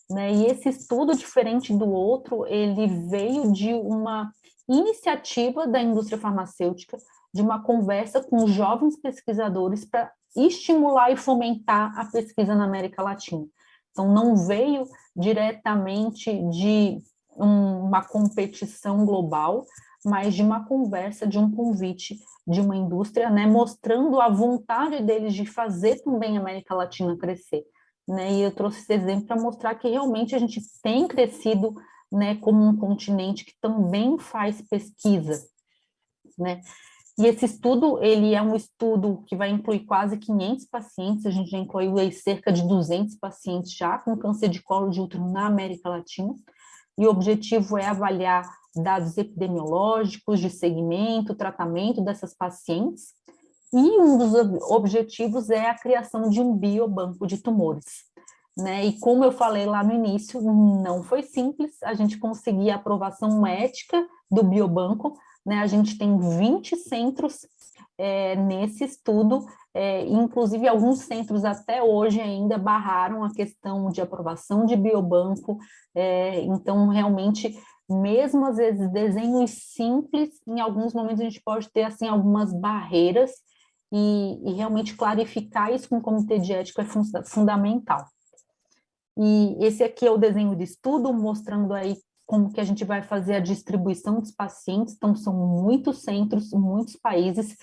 né? E esse estudo, diferente do outro, ele veio de uma iniciativa da indústria farmacêutica, de uma conversa com jovens pesquisadores para estimular e fomentar a pesquisa na América Latina. Então, não veio diretamente de uma competição global, mas de uma conversa, de um convite de uma indústria, né, mostrando a vontade deles de fazer também a América Latina crescer, né? E eu trouxe esse exemplo para mostrar que realmente a gente tem crescido, né, como um continente que também faz pesquisa, né? E esse estudo, ele é um estudo que vai incluir quase 500 pacientes, a gente já incluiu aí cerca de 200 pacientes já com câncer de colo de útero na América Latina, e o objetivo é avaliar dados epidemiológicos de segmento, tratamento dessas pacientes, e um dos objetivos é a criação de um biobanco de tumores, né? E como eu falei lá no início, não foi simples a gente conseguir a aprovação ética do biobanco, né? A gente tem 20 centros nesse estudo, inclusive alguns centros até hoje ainda barraram a questão de aprovação de biobanco, então realmente, mesmo às vezes desenhos simples, em alguns momentos a gente pode ter assim algumas barreiras, e realmente clarificar isso com o comitê de ética é fundamental. E esse aqui é o desenho de estudo, mostrando aí como que a gente vai fazer a distribuição dos pacientes. Então, são muitos centros, muitos países,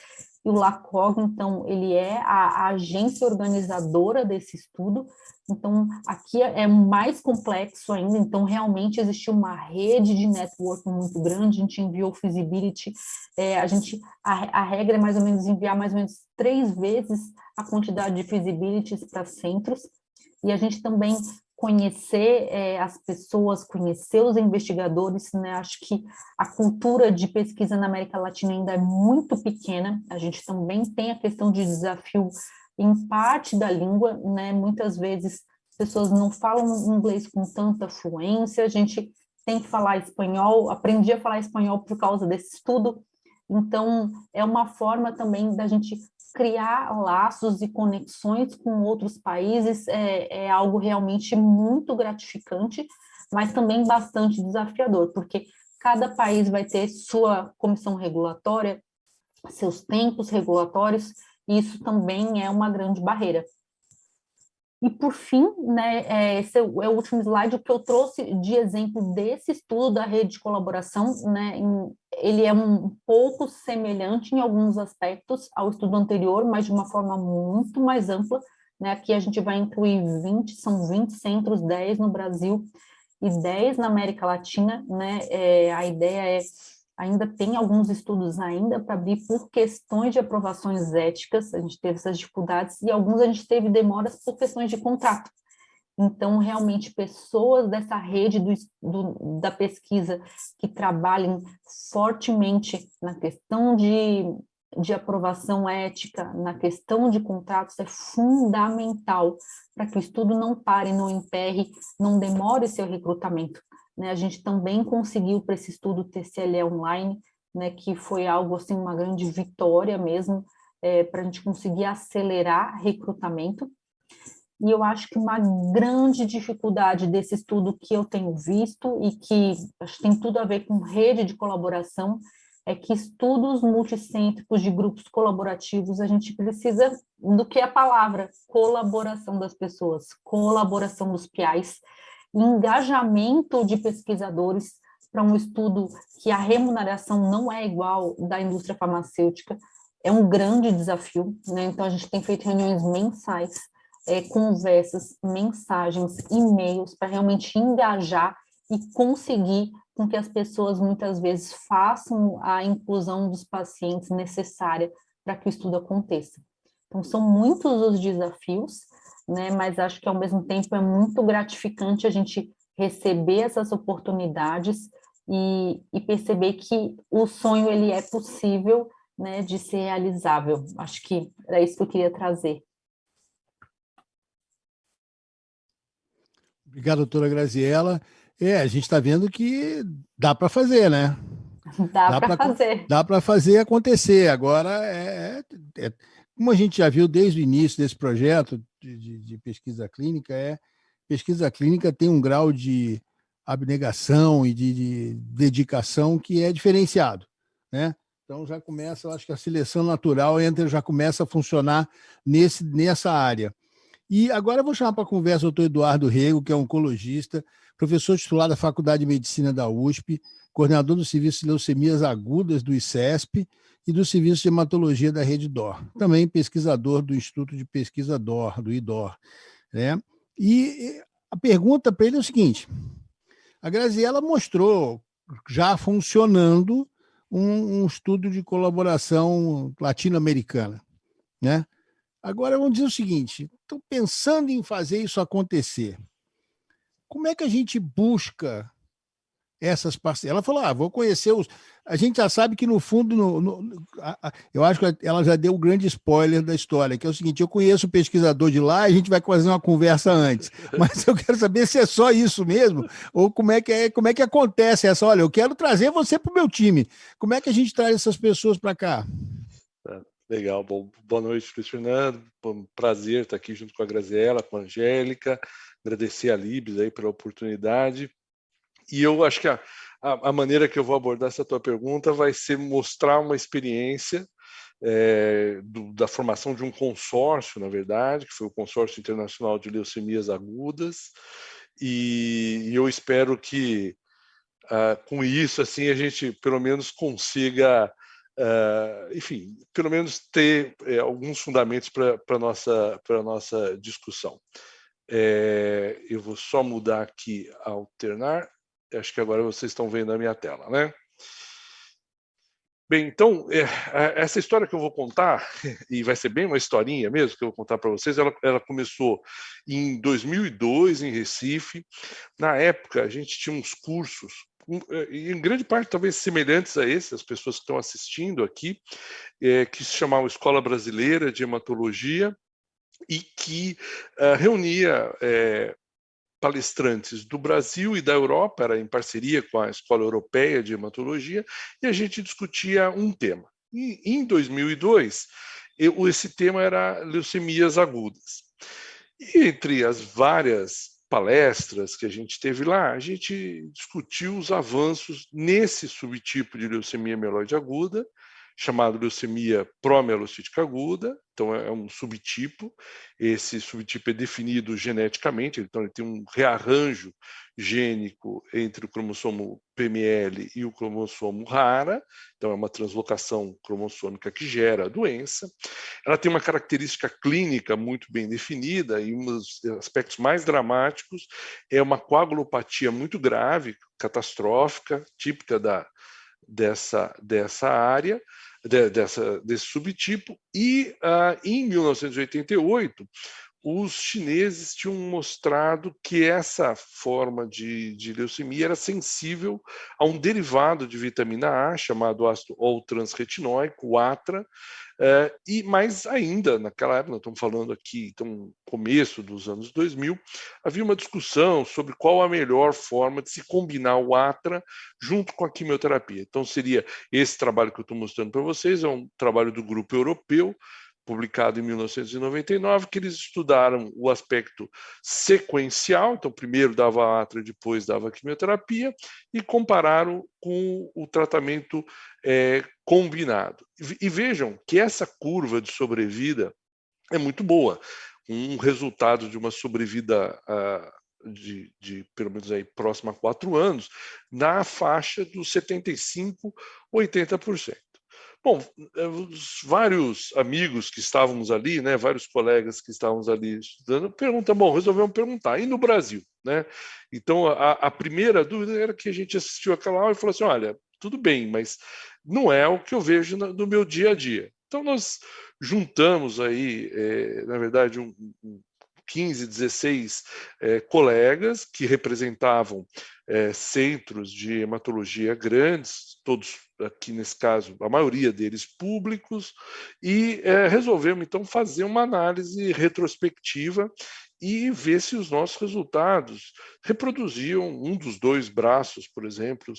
e o LACOG, então, ele é a agência organizadora desse estudo. Então, aqui é mais complexo ainda, então, realmente existiu uma rede de network muito grande, a gente enviou o feasibility, a regra é mais ou menos enviar mais ou menos 3 vezes a quantidade de feasibilities para centros, e a gente também conhecer as pessoas, conhecer os investigadores, né? Acho que a cultura de pesquisa na América Latina ainda é muito pequena. A gente também tem a questão de desafio em parte da língua, né? Muitas vezes as pessoas não falam inglês com tanta fluência, a gente tem que falar espanhol, aprendi a falar espanhol por causa desse estudo, então é uma forma também da gente criar laços e conexões com outros países, é algo realmente muito gratificante, mas também bastante desafiador, porque cada país vai ter sua comissão regulatória, seus tempos regulatórios, e isso também é uma grande barreira. E, por fim, né, esse é o último slide, o que eu trouxe de exemplo desse estudo da rede de colaboração, né, ele é um pouco semelhante em alguns aspectos ao estudo anterior, mas de uma forma muito mais ampla, né, aqui a gente vai incluir 20, são 20 centros, 10 no Brasil e 10 na América Latina, né, a ideia é ainda tem alguns estudos ainda para abrir por questões de aprovações éticas, a gente teve essas dificuldades, e alguns a gente teve demoras por questões de contrato. Então, realmente, pessoas dessa rede da pesquisa que trabalhem fortemente na questão de aprovação ética, na questão de contratos, é fundamental para que o estudo não pare, não emperre, não demore seu recrutamento. Né, a gente também conseguiu para esse estudo TCLE online, né, que foi algo assim, uma grande vitória mesmo, para a gente conseguir acelerar recrutamento. E eu acho que uma grande dificuldade desse estudo que eu tenho visto e que acho que tem tudo a ver com rede de colaboração é que estudos multicêntricos de grupos colaborativos, a gente precisa do que a palavra, colaboração das pessoas, colaboração dos PIs, engajamento de pesquisadores para um estudo que a remuneração não é igual da indústria farmacêutica, é um grande desafio, né? Então a gente tem feito reuniões mensais, conversas, mensagens, e-mails, para realmente engajar e conseguir com que as pessoas muitas vezes façam a inclusão dos pacientes necessária para que o estudo aconteça. Então são muitos os desafios, né, mas acho que ao mesmo tempo é muito gratificante a gente receber essas oportunidades e perceber que o sonho ele é possível, né, de ser realizável. Acho que era isso que eu queria trazer. Obrigado, doutora Graziela. A gente está vendo que dá para fazer, né? Dá para fazer. Dá para fazer acontecer. Agora, como a gente já viu desde o início desse projeto de pesquisa clínica tem um grau de abnegação e de dedicação que é diferenciado, né? Então já começa, eu acho que a seleção natural já começa a funcionar nessa área. E agora eu vou chamar para a conversa o doutor Eduardo Rego, que é oncologista, professor titular da Faculdade de Medicina da USP, coordenador do Serviço de Leucemias Agudas do ICESP e do Serviço de Hematologia da Rede DOR, também pesquisador do Instituto de Pesquisa DOR, do IDOR. Né? E a pergunta para ele é o seguinte, a Graziela mostrou já funcionando um estudo de colaboração latino-americana, né? Agora, vamos dizer o seguinte, estou pensando em fazer isso acontecer. Como é que a gente busca essas parcerias? Ela falou, vou conhecer os... A gente já sabe que, no fundo, eu acho que ela já deu um grande spoiler da história, que é o seguinte, eu conheço o pesquisador de lá, a gente vai fazer uma conversa antes, mas eu quero saber se é só isso mesmo, ou como é que acontece essa, olha, eu quero trazer você para o meu time. Como é que a gente traz essas pessoas para cá? Legal, bom, boa noite, Luiz Fernando, prazer estar aqui junto com a Graziela, com a Angélica, agradecer a Libs aí pela oportunidade, e eu acho que a maneira que eu vou abordar essa tua pergunta vai ser mostrar uma experiência da formação de um consórcio, na verdade, que foi o Consórcio Internacional de Leucemias Agudas, e eu espero que com isso assim a gente pelo menos consiga enfim, pelo menos ter alguns fundamentos para a nossa discussão. Eu vou só mudar aqui, alternar. Acho que agora vocês estão vendo a minha tela, né? Bem, então, essa história que eu vou contar, e vai ser bem uma historinha mesmo que eu vou contar para vocês, ela começou em 2002, em Recife. Na época, a gente tinha uns cursos, em grande parte talvez semelhantes a esse, as pessoas que estão assistindo aqui, que se chamava Escola Brasileira de Hematologia, e que reunia palestrantes do Brasil e da Europa, era em parceria com a Escola Europeia de Hematologia, e a gente discutia um tema. E em 2002, esse tema era leucemias agudas. E entre as várias palestras que a gente teve lá, a gente discutiu os avanços nesse subtipo de leucemia mieloide aguda, chamado leucemia promielocítica aguda, então é um subtipo. Esse subtipo é definido geneticamente, então ele tem um rearranjo gênico entre o cromossomo PML e o cromossomo RARA, então é uma translocação cromossômica que gera a doença. Ela tem uma característica clínica muito bem definida, e um dos aspectos mais dramáticos é uma coagulopatia muito grave, catastrófica, típica dessa área, desse subtipo, e em 1988 os chineses tinham mostrado que essa forma de leucemia era sensível a um derivado de vitamina A chamado ácido all-transretinóico, o ATRA, e mais ainda, naquela época, nós estamos falando aqui, então, começo dos anos 2000, havia uma discussão sobre qual a melhor forma de se combinar o ATRA junto com a quimioterapia. Então, seria esse trabalho que eu estou mostrando para vocês, é um trabalho do grupo europeu, publicado em 1999, que eles estudaram o aspecto sequencial, então primeiro dava ATRA, depois dava quimioterapia, e compararam com o tratamento combinado. E vejam que essa curva de sobrevida é muito boa, um resultado de uma sobrevida de pelo menos aí próxima a 4 anos, na faixa dos 75%, 80%. Bom, os vários amigos que estávamos ali, né, vários colegas que estávamos ali estudando, resolvemos perguntar, e no Brasil? Né? Então, a primeira dúvida era que a gente assistiu aquela aula e falou assim, olha, tudo bem, mas não é o que eu vejo no meu dia a dia. Então, nós juntamos aí, na verdade, 15, 16 colegas que representavam centros de hematologia grandes, todos aqui nesse caso, a maioria deles públicos, e resolvemos então fazer uma análise retrospectiva e ver se os nossos resultados reproduziam um dos 2 braços, por exemplo,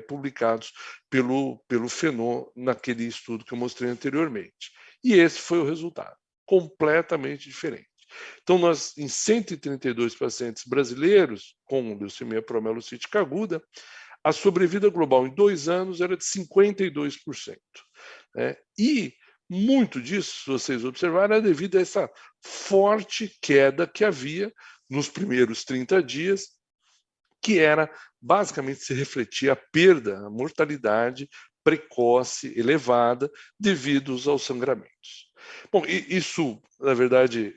publicados pelo Fenô naquele estudo que eu mostrei anteriormente. E esse foi o resultado, completamente diferente. Então, nós, em 132 pacientes brasileiros com leucemia promielocítica aguda, a sobrevida global em 2 anos era de 52%. Né? E muito disso, se vocês observarem, é devido a essa forte queda que havia nos primeiros 30 dias, que era, basicamente, se refletia a perda, a mortalidade precoce, elevada, devido aos sangramentos. Bom, isso, na verdade,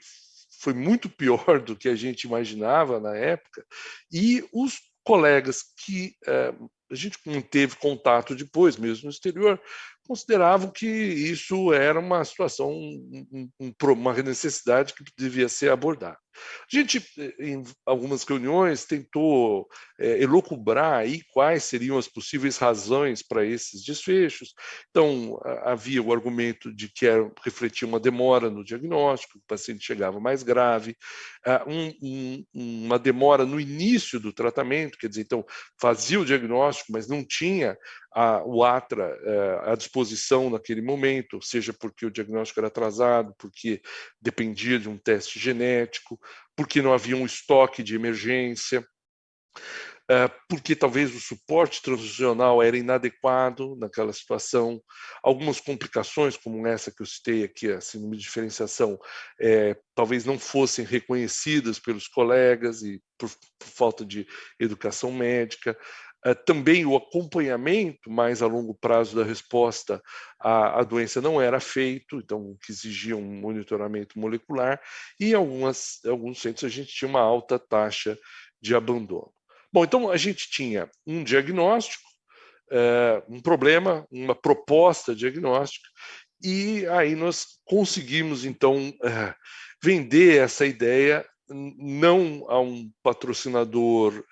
foi muito pior do que a gente imaginava na época, e os colegas que a gente manteve contato depois, mesmo no exterior, consideravam que isso era uma situação, uma necessidade que devia ser abordada. A gente, em algumas reuniões, tentou elocubrar aí quais seriam as possíveis razões para esses desfechos. Então, havia o argumento de que refletia uma demora no diagnóstico, o paciente chegava mais grave, uma demora no início do tratamento, quer dizer, então, fazia o diagnóstico, mas não tinha o ATRA à disposição naquele momento, seja porque o diagnóstico era atrasado, porque dependia de um teste genético, porque não havia um estoque de emergência, porque talvez o suporte transfusional era inadequado naquela situação, algumas complicações como essa que eu citei aqui, a síndrome de diferenciação, talvez não fossem reconhecidas pelos colegas e por falta de educação médica. Também o acompanhamento mais a longo prazo da resposta à doença não era feito, então que exigia um monitoramento molecular, e em alguns centros a gente tinha uma alta taxa de abandono. Bom, então a gente tinha um diagnóstico, um problema, uma proposta diagnóstica, e aí nós conseguimos, então, vender essa ideia não a um patrocinador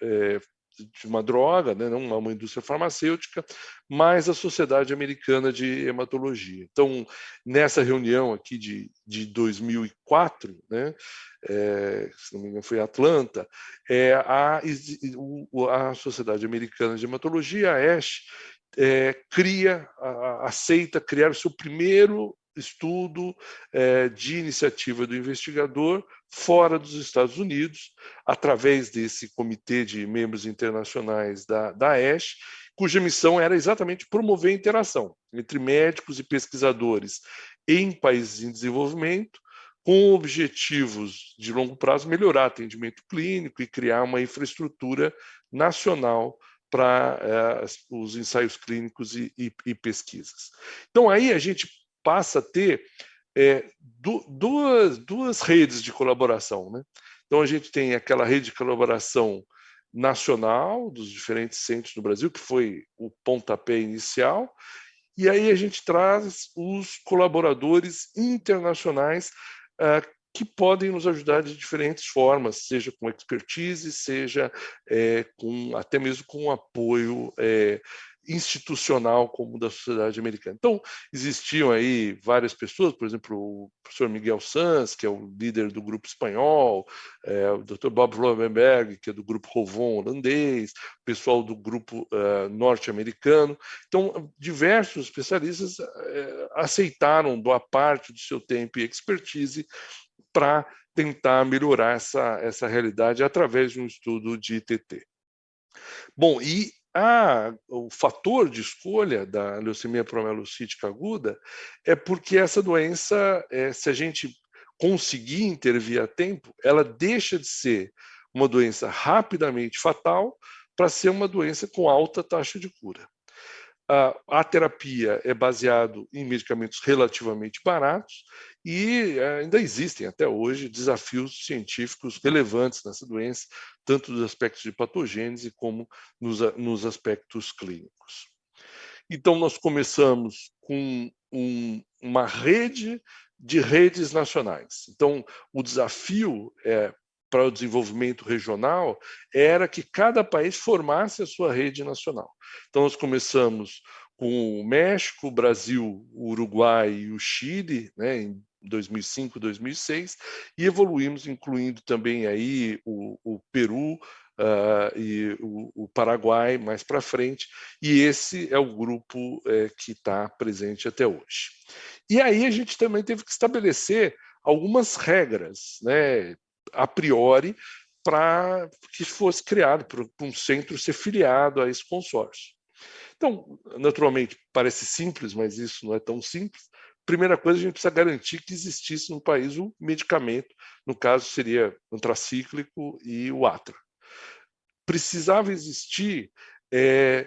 de uma droga, né, não a uma indústria farmacêutica, mas à Sociedade Americana de Hematologia. Então, nessa reunião aqui de 2004, né, se não me engano foi em Atlanta, a Sociedade Americana de Hematologia, a ASH, aceita criar o seu primeiro estudo de iniciativa do investigador fora dos Estados Unidos, através desse comitê de membros internacionais da ASH, cuja missão era exatamente promover a interação entre médicos e pesquisadores em países em desenvolvimento, com objetivos de longo prazo, melhorar atendimento clínico e criar uma infraestrutura nacional para os ensaios clínicos e pesquisas. Então, aí a gente passa a ter duas redes de colaboração, né? Então, a gente tem aquela rede de colaboração nacional dos diferentes centros do Brasil, que foi o pontapé inicial, e aí a gente traz os colaboradores internacionais que podem nos ajudar de diferentes formas, seja com expertise, seja até mesmo com apoio institucional como da sociedade americana. Então, existiam aí várias pessoas, por exemplo, o professor Miguel Sanz, que é o líder do grupo espanhol, o Dr. Bob Lovenberg, que é do grupo Rovon holandês, o pessoal do grupo norte-americano. Então, diversos especialistas aceitaram doar parte do seu tempo e expertise para tentar melhorar essa realidade através de um estudo de ITT. Bom, e o fator de escolha da leucemia promielocítica aguda é porque essa doença, se a gente conseguir intervir a tempo, ela deixa de ser uma doença rapidamente fatal para ser uma doença com alta taxa de cura. A terapia é baseada em medicamentos relativamente baratos e ainda existem até hoje desafios científicos relevantes nessa doença, tanto dos aspectos de patogênese como nos aspectos clínicos. Então, nós começamos com uma rede de redes nacionais. Então, o desafio para o desenvolvimento regional era que cada país formasse a sua rede nacional. Então, nós começamos com o México, o Brasil, o Uruguai e o Chile, né, em 2005, 2006, e evoluímos, incluindo também aí o Peru e o Paraguai mais para frente, e esse é o grupo que está presente até hoje. E aí a gente também teve que estabelecer algumas regras, né, a priori, para que fosse criado, para um centro ser filiado a esse consórcio. Então, naturalmente, parece simples, mas isso não é tão simples. Primeira coisa, a gente precisa garantir que existisse no país um medicamento, no caso seria antracíclico e o Atra. Precisava existir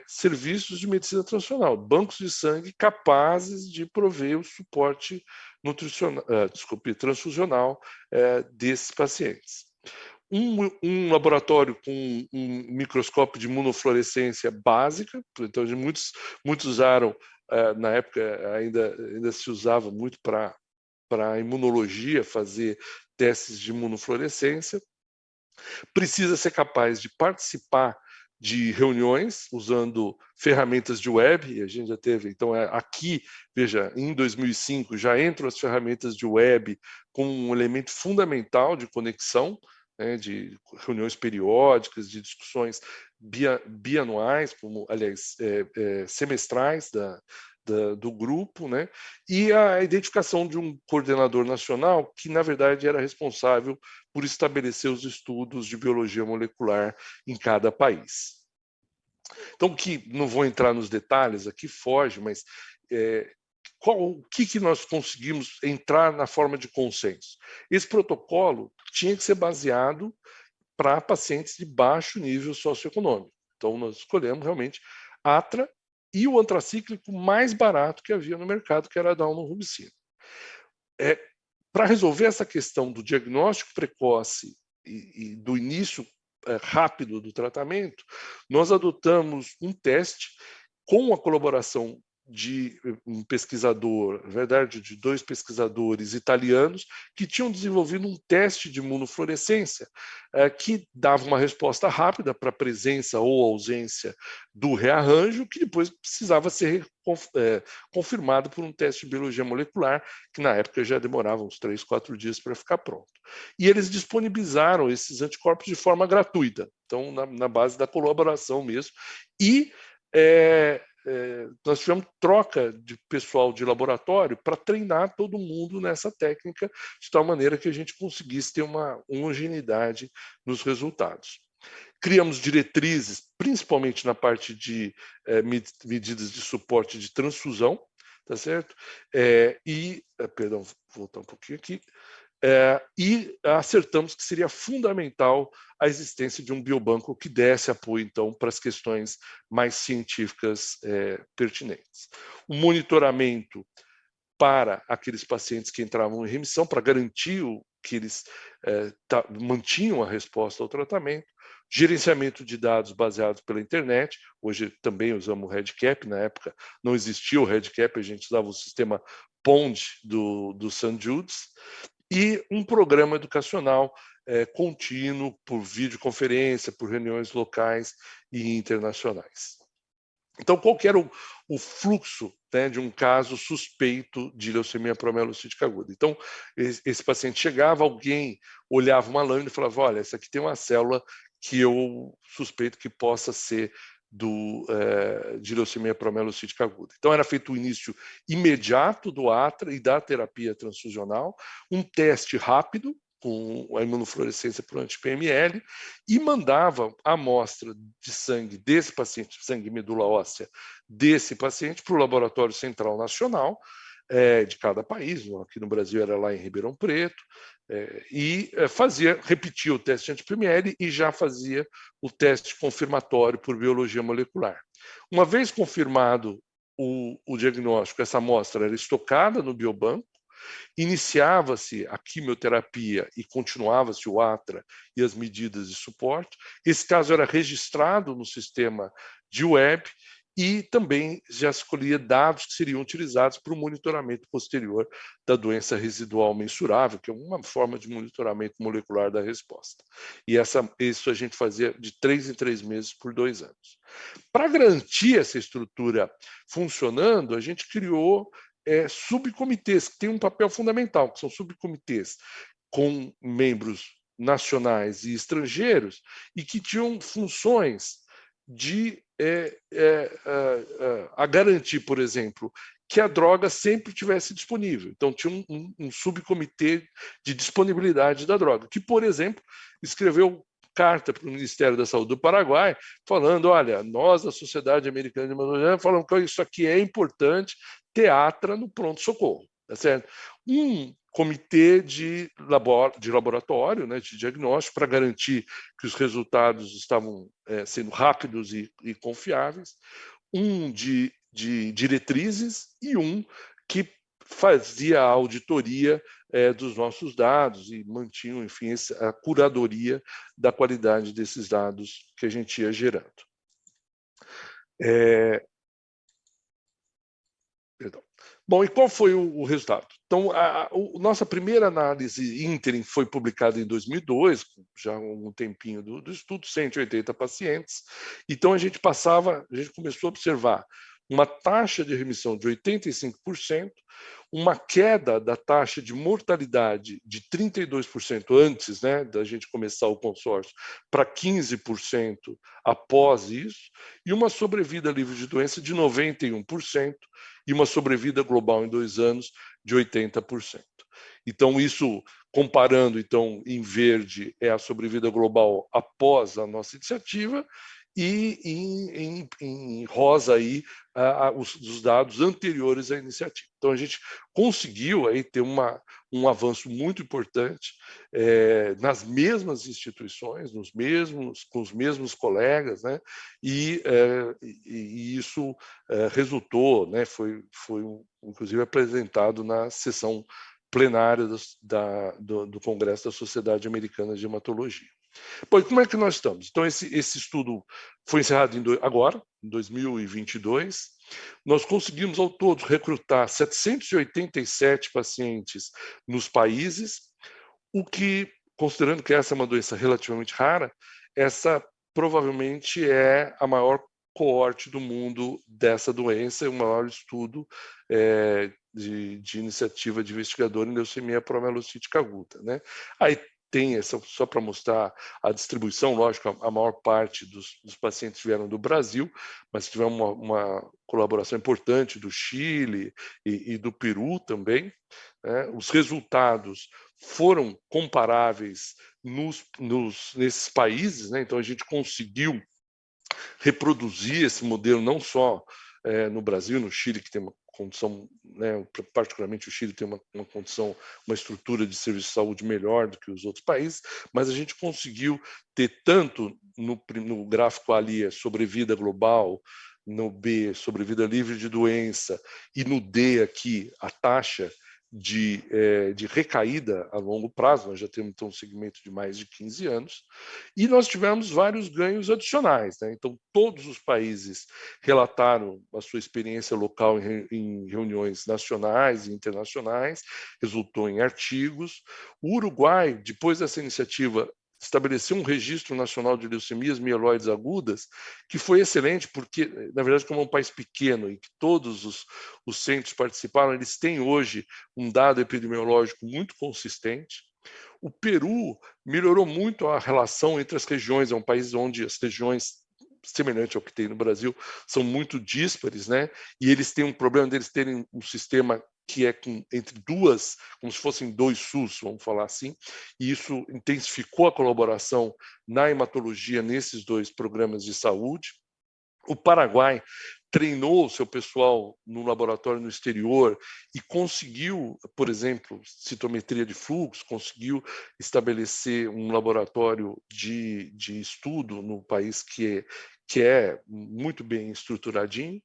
serviços de medicina translacional, bancos de sangue capazes de prover o suporte transfusional desses pacientes. Um laboratório com um microscópio de imunofluorescência básica, então muitos usaram, na época ainda se usava muito para a imunologia, fazer testes de imunofluorescência. Precisa ser capaz de participar de reuniões usando ferramentas de web, e a gente já teve, então aqui, veja, em 2005 já entram as ferramentas de web como um elemento fundamental de conexão, né, de reuniões periódicas, de discussões bianuais, como, aliás, semestrais do grupo, né, e a identificação de um coordenador nacional que, na verdade, era responsável por estabelecer os estudos de biologia molecular em cada país. Então, que não vou entrar nos detalhes aqui, foge, mas o que nós conseguimos entrar na forma de consenso? Esse protocolo tinha que ser baseado para pacientes de baixo nível socioeconômico. Então, nós escolhemos realmente Atra e o antracíclico mais barato que havia no mercado, que era a daunorubicina. Para resolver essa questão do diagnóstico precoce e do início rápido do tratamento, nós adotamos um teste com a colaboração de um pesquisador, na verdade, de 2 pesquisadores italianos que tinham desenvolvido um teste de imunofluorescência que dava uma resposta rápida para a presença ou ausência do rearranjo, que depois precisava ser confirmado por um teste de biologia molecular, que na época já demorava uns 3, 4 dias para ficar pronto. E eles disponibilizaram esses anticorpos de forma gratuita, então na base da colaboração mesmo, e nós tivemos troca de pessoal de laboratório para treinar todo mundo nessa técnica, de tal maneira que a gente conseguisse ter uma homogeneidade nos resultados. Criamos diretrizes, principalmente na parte de medidas de suporte de transfusão, tá certo? Perdão, vou voltar um pouquinho aqui. E acertamos que seria fundamental a existência de um biobanco que desse apoio, então, para as questões mais científicas pertinentes. O monitoramento para aqueles pacientes que entravam em remissão, para garantir que eles mantinham a resposta ao tratamento, gerenciamento de dados baseados pela internet, hoje também usamos o REDCap, na época não existia o REDCap, a gente usava o sistema POND do St. Jude's, e um programa educacional contínuo por videoconferência, por reuniões locais e internacionais. Então, qual que era o fluxo, né, de um caso suspeito de leucemia promielocítica aguda? Então, esse paciente chegava, alguém olhava uma lâmina e falava, olha, essa aqui tem uma célula que eu suspeito que possa ser de leucemia promielocítica aguda. Então, era feito o início imediato do ATRA e da terapia transfusional, um teste rápido com a imunofluorescência por anti-PML e mandava a amostra de sangue desse paciente, sangue medula óssea desse paciente, para o Laboratório Central Nacional de cada país. Aqui no Brasil era lá em Ribeirão Preto, e repetia o teste anti-PML e já fazia o teste confirmatório por biologia molecular. Uma vez confirmado o diagnóstico, essa amostra era estocada no biobanco, iniciava-se a quimioterapia e continuava-se o ATRA e as medidas de suporte. Esse caso era registrado no sistema de web e também já se colhia dados que seriam utilizados para o monitoramento posterior da doença residual mensurável, que é uma forma de monitoramento molecular da resposta. E isso a gente fazia de 3 em 3 meses por 2 anos. Para garantir essa estrutura funcionando, a gente criou subcomitês, que têm um papel fundamental, que são subcomitês com membros nacionais e estrangeiros e que tinham funções de a garantir, por exemplo, que a droga sempre estivesse disponível. Então, tinha um subcomitê de disponibilidade da droga, que, por exemplo, escreveu carta para o Ministério da Saúde do Paraguai, falando, olha, nós, da Sociedade Americana de Imunologia, falamos que isso aqui é importante, ter ATRA no pronto-socorro, tá certo? Um comitê de laboratório, né, de diagnóstico, para garantir que os resultados estavam sendo rápidos e confiáveis, um de diretrizes e um que fazia a auditoria dos nossos dados e mantinha, enfim, a curadoria da qualidade desses dados que a gente ia gerando. Perdão. Bom, e qual foi o resultado? Então, nossa primeira análise ínterim foi publicada em 2002, já há um tempinho do estudo, 180 pacientes. Então, a gente começou a observar uma taxa de remissão de 85%, uma queda da taxa de mortalidade de 32% antes, né, da gente começar o consórcio, para 15% após isso, e uma sobrevida livre de doença de 91%, e uma sobrevida global em 2 anos de 80%. Então, isso, comparando, então, em verde é a sobrevida global após a nossa iniciativa, e em rosa aí os dados anteriores à iniciativa. Então a gente conseguiu aí ter um avanço muito importante nas mesmas instituições, com os mesmos colegas, né? E isso resultou, né? Foi inclusive apresentado na sessão plenária do Congresso da Sociedade Americana de Hematologia. Pois, como é que nós estamos? Então, esse estudo foi encerrado agora, em 2022. Nós conseguimos, ao todo, recrutar 787 pacientes nos países, o que, considerando que essa é uma doença relativamente rara, essa provavelmente é a maior coorte do mundo dessa doença, o maior estudo de iniciativa de investigador em leucemia promielocítica aguda, né? Aí tem essa, só para mostrar a distribuição, lógico, a maior parte dos pacientes vieram do Brasil, mas tivemos uma colaboração importante do Chile e do Peru também, né? Os resultados foram comparáveis nesses países, né? Então a gente conseguiu reproduzir esse modelo não só no Brasil, no Chile, que tem uma condição, né, particularmente o Chile tem uma condição, uma estrutura de serviço de saúde melhor do que os outros países, mas a gente conseguiu ter tanto no gráfico ali sobrevida global, no B sobrevida livre de doença e no D aqui a taxa de recaída a longo prazo, nós já temos então um segmento de mais de 15 anos, e nós tivemos vários ganhos adicionais, né? Então, todos os países relataram a sua experiência local em reuniões nacionais e internacionais, resultou em artigos. O Uruguai, depois dessa iniciativa, estabeleceu um registro nacional de leucemias mieloides agudas, que foi excelente, porque, na verdade, como é um país pequeno e que todos os centros participaram, eles têm hoje um dado epidemiológico muito consistente. O Peru melhorou muito a relação entre as regiões, é um país onde as regiões, semelhante ao que tem no Brasil, são muito díspares, né? E eles têm um problema deles terem um sistema que é entre duas, como se fossem dois SUS, vamos falar assim, e isso intensificou a colaboração na hematologia nesses dois programas de saúde. O Paraguai treinou o seu pessoal no laboratório no exterior e conseguiu, por exemplo, citometria de fluxo, conseguiu estabelecer um laboratório de estudo no país que é muito bem estruturadinho.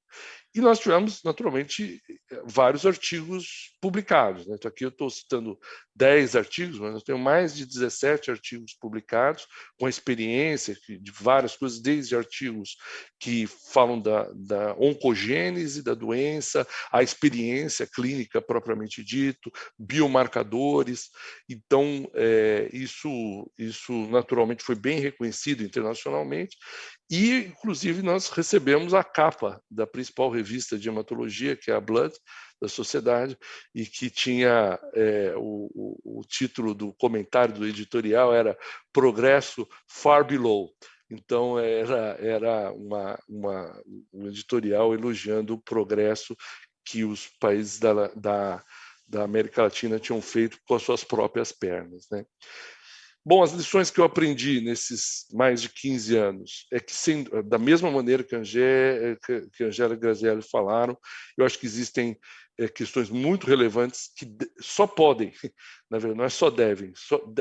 E nós tivemos, naturalmente, vários artigos publicados, né? Então, aqui eu estou citando 10 artigos, mas nós temos mais de 17 artigos publicados, com a experiência de várias coisas, desde artigos que falam da oncogênese da doença, a experiência clínica propriamente dito, biomarcadores. Então, isso naturalmente foi bem reconhecido internacionalmente, e, inclusive, nós recebemos a capa da principal revista de hematologia, que é a Blood, da sociedade, e que tinha o título do comentário do editorial era Progresso Far Below. Então, era um editorial elogiando o progresso que os países da América Latina tinham feito com as suas próprias pernas, né? Bom, as lições que eu aprendi nesses mais de 15 anos é que, da mesma maneira que a Angela e a Graziele falaram, eu acho que existem questões muito relevantes que só podem, na verdade, não é só devem,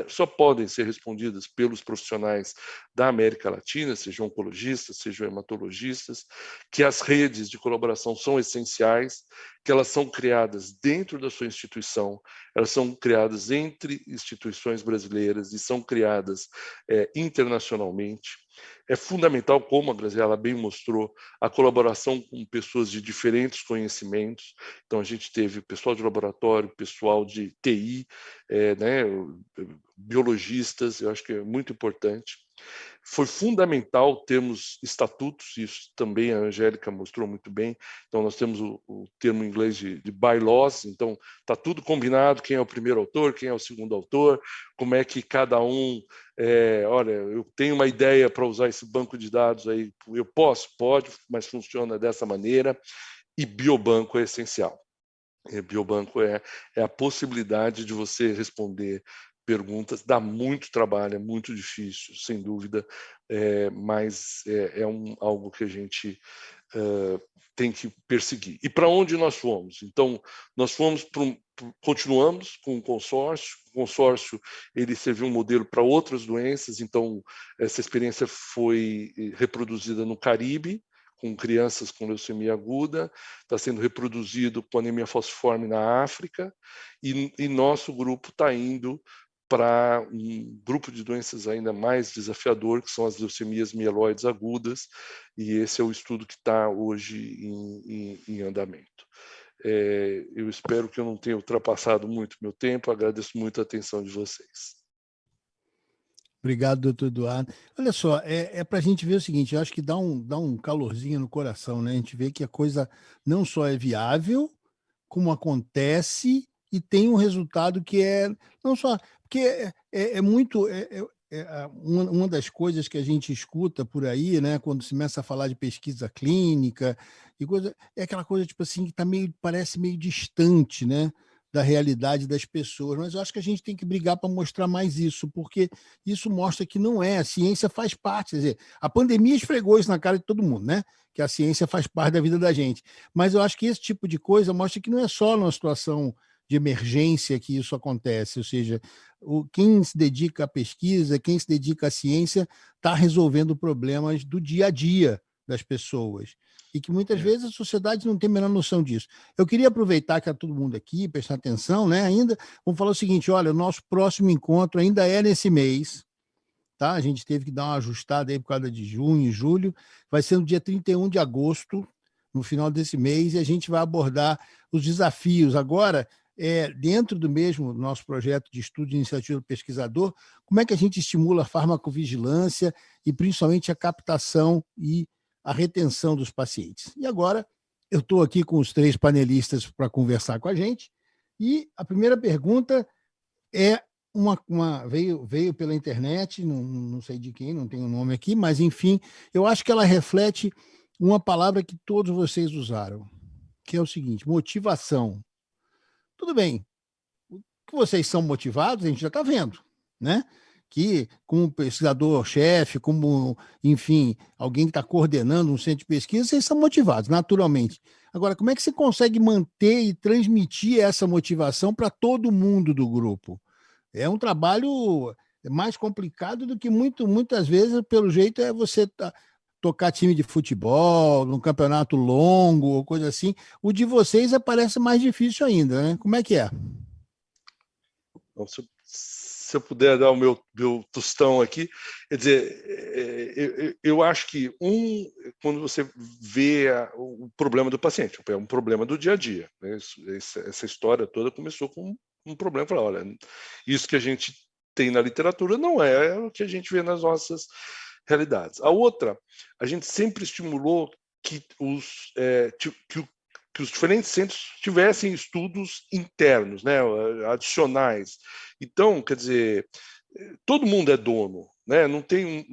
só podem ser respondidas pelos profissionais da América Latina, sejam oncologistas, sejam hematologistas, que as redes de colaboração são essenciais, que elas são criadas dentro da sua instituição, elas são criadas entre instituições brasileiras e são criadas internacionalmente. É fundamental, como a Graziela bem mostrou, a colaboração com pessoas de diferentes conhecimentos. Então, a gente teve pessoal de laboratório, pessoal de TI, né, biologistas, eu acho que é muito importante. Foi fundamental termos estatutos, isso também a Angélica mostrou muito bem. Então, nós temos o termo em inglês de bylaws, então está tudo combinado, quem é o primeiro autor, quem é o segundo autor, como é que cada um... olha, eu tenho uma ideia para usar esse banco de dados aí, eu posso? Pode, mas funciona dessa maneira, e biobanco é essencial. Biobanco é a possibilidade de você responder perguntas, dá muito trabalho, é muito difícil, sem dúvida, mas algo que a gente tem que perseguir. E para onde nós fomos? Então, nós fomos continuamos com o consórcio ele serviu um modelo para outras doenças, então essa experiência foi reproduzida no Caribe, com crianças com leucemia aguda, está sendo reproduzido com anemia falciforme na África, e nosso grupo está indo para um grupo de doenças ainda mais desafiador, que são as leucemias mieloides agudas, e esse é o estudo que está hoje em andamento. Eu espero que eu não tenha ultrapassado muito meu tempo, agradeço muito a atenção de vocês. Obrigado, doutor Eduardo. Olha só, para a gente ver o seguinte, eu acho que dá um calorzinho no coração, né? A gente vê que a coisa não só é viável, como acontece e tem um resultado que é não só porque é muito uma das coisas que a gente escuta por aí, né, quando se começa a falar de pesquisa clínica e coisa, é aquela coisa tipo assim que parece meio distante, né, da realidade das pessoas, mas eu acho que a gente tem que brigar para mostrar mais isso, porque isso mostra que não é, a ciência faz parte, quer dizer, a pandemia esfregou isso na cara de todo mundo, né? Que a ciência faz parte da vida da gente. Mas eu acho que esse tipo de coisa mostra que não é só numa situação de emergência que isso acontece, ou seja, quem se dedica à pesquisa, quem se dedica à ciência, está resolvendo problemas do dia a dia das pessoas. E que muitas vezes a sociedade não tem a menor noção disso. Eu queria aproveitar que está todo mundo aqui, prestar atenção, né? Ainda, vamos falar o seguinte: olha, o nosso próximo encontro ainda é nesse mês. Tá? A gente teve que dar uma ajustada aí por causa de junho e julho. Vai ser no dia 31 de agosto, no final desse mês, e a gente vai abordar os desafios. Agora, dentro do mesmo nosso projeto de estudo de iniciativa do pesquisador, como é que a gente estimula a farmacovigilância e principalmente a captação e a retenção dos pacientes. E agora, eu estou aqui com os 3 panelistas para conversar com a gente, e a primeira pergunta é veio pela internet, não sei de quem, não tem o nome aqui, mas enfim, eu acho que ela reflete uma palavra que todos vocês usaram, que é o seguinte: motivação. Tudo bem, que vocês são motivados, a gente já está vendo, né? Que como pesquisador-chefe, como, enfim, alguém que está coordenando um centro de pesquisa, vocês são motivados, naturalmente. Agora, como é que você consegue manter e transmitir essa motivação para todo mundo do grupo? É um trabalho mais complicado do que muitas vezes, pelo jeito, é você tocar time de futebol, num campeonato longo, ou coisa assim. O de vocês parece mais difícil ainda, né? Como é que é? Então, se eu puder dar o meu tostão aqui, quer dizer, eu acho que quando você vê o problema do paciente, é um problema do dia a dia, né? Essa história toda começou com um problema, falar, olha, isso que a gente tem na literatura não é o que a gente vê nas nossas realidades. A outra, a gente sempre estimulou que os diferentes centros tivessem estudos internos, né, adicionais. Então, quer dizer, todo mundo é dono, né? Não tem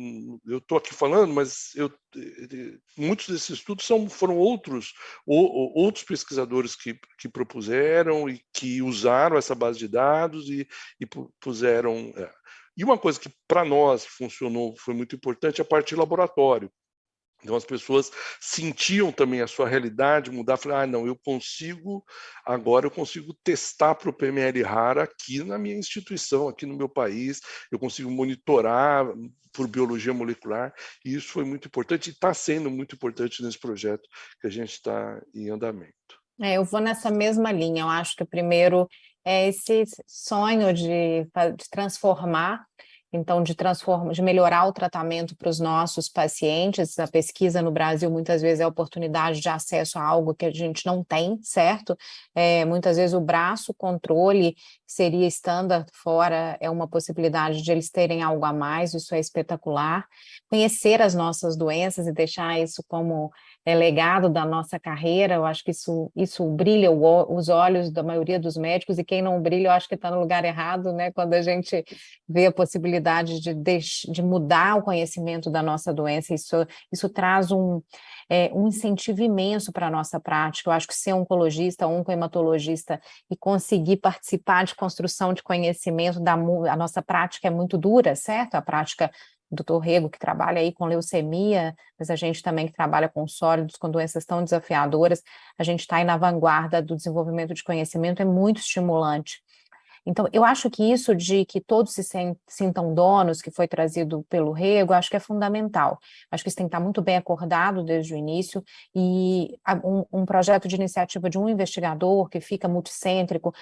eu estou aqui falando, mas muitos desses estudos foram outros pesquisadores que propuseram e que usaram essa base de dados e puseram. E uma coisa que para nós funcionou, foi muito importante, é a parte de laboratório. Então as pessoas sentiam também a sua realidade mudar, falaram, não, agora eu consigo testar para o PML rara aqui na minha instituição, aqui no meu país, eu consigo monitorar por biologia molecular, e isso foi muito importante e está sendo muito importante nesse projeto que a gente está em andamento. Eu vou nessa mesma linha, eu acho que o primeiro é esse sonho de transformar, então de melhorar o tratamento para os nossos pacientes. A pesquisa no Brasil muitas vezes é a oportunidade de acesso a algo que a gente não tem, certo? Muitas vezes o braço controle que seria standard fora é uma possibilidade de eles terem algo a mais, isso é espetacular. Conhecer as nossas doenças e deixar isso como legado da nossa carreira, eu acho que isso brilha os olhos da maioria dos médicos, e quem não brilha, eu acho que está no lugar errado, né? Quando a gente vê a possibilidade de mudar o conhecimento da nossa doença, isso traz um incentivo imenso para a nossa prática. Eu acho que ser oncologista, oncohematologista e conseguir participar de construção de conhecimento a nossa prática é muito dura, certo? A prática do Dr. Rego, que trabalha aí com leucemia, mas a gente também que trabalha com sólidos, com doenças tão desafiadoras, a gente está aí na vanguarda do desenvolvimento de conhecimento, é muito estimulante. Então, eu acho que isso de que todos se sintam donos, que foi trazido pelo Rego, acho que é fundamental. Acho que isso tem que estar muito bem acordado desde o início, e um projeto de iniciativa de um investigador que fica multicêntrico,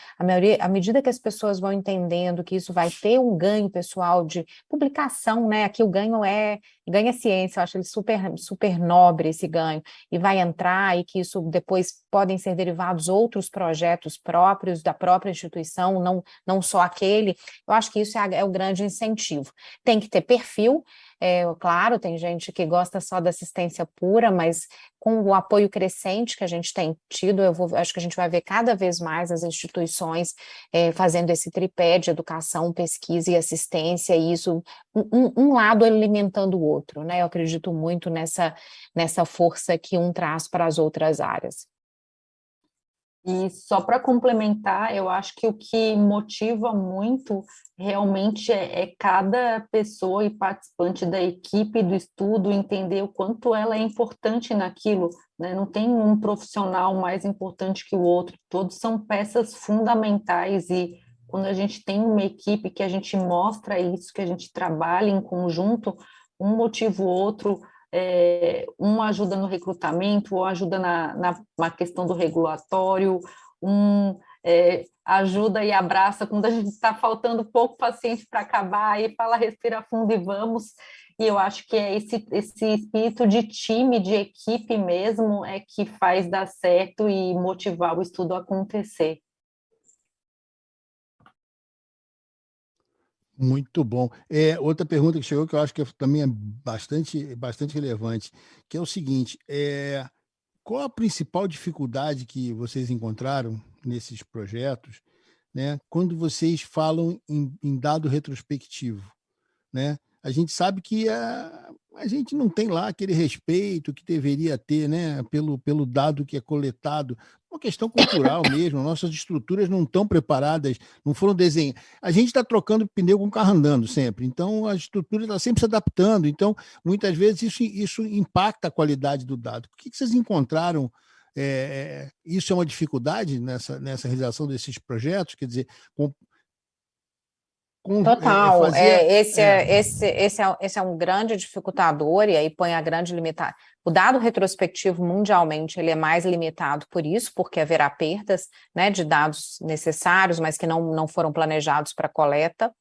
à medida que as pessoas vão entendendo que isso vai ter um ganho pessoal de publicação, né? Aqui o ganho é ciência, eu acho ele super nobre esse ganho, e vai entrar, e que isso depois podem ser derivados outros projetos próprios da própria instituição, não só aquele. Eu acho que isso é o grande incentivo. Tem que ter perfil, claro, tem gente que gosta só da assistência pura, mas com o apoio crescente que a gente tem tido, acho que a gente vai ver cada vez mais as instituições fazendo esse tripé de educação, pesquisa e assistência, e isso, um lado alimentando o outro, né? Eu acredito muito nessa força que um traz para as outras áreas. E só para complementar, eu acho que o que motiva muito realmente é cada pessoa e participante da equipe do estudo entender o quanto ela é importante naquilo, né? Não tem um profissional mais importante que o outro, todos são peças fundamentais, e quando a gente tem uma equipe que a gente mostra isso, que a gente trabalha em conjunto, um motiva o outro, um ajuda no recrutamento, ou ajuda na questão do regulatório, ajuda e abraça quando a gente está faltando pouco paciente para acabar, e fala, respira fundo e vamos. E eu acho que é esse espírito de time, de equipe mesmo, é que faz dar certo e motivar o estudo a acontecer. Muito bom. Outra pergunta que chegou, que eu acho que também é bastante relevante, que é o seguinte: qual a principal dificuldade que vocês encontraram nesses projetos, né, quando vocês falam em dado retrospectivo, né? A gente sabe que a gente não tem lá aquele respeito que deveria ter, né, pelo dado que é coletado. Uma questão cultural mesmo, nossas estruturas não estão preparadas, não foram desenhadas. A gente está trocando pneu com o carro andando sempre, então a estrutura está sempre se adaptando, então muitas vezes isso impacta a qualidade do dado. O que vocês encontraram? Isso é uma dificuldade nessa realização desses projetos? Quer dizer, Total, fazer. esse é um grande dificultador, e aí põe a grande limitação. O dado retrospectivo mundialmente ele é mais limitado por isso, porque haverá perdas, né, de dados necessários, mas que não foram planejados para coleta.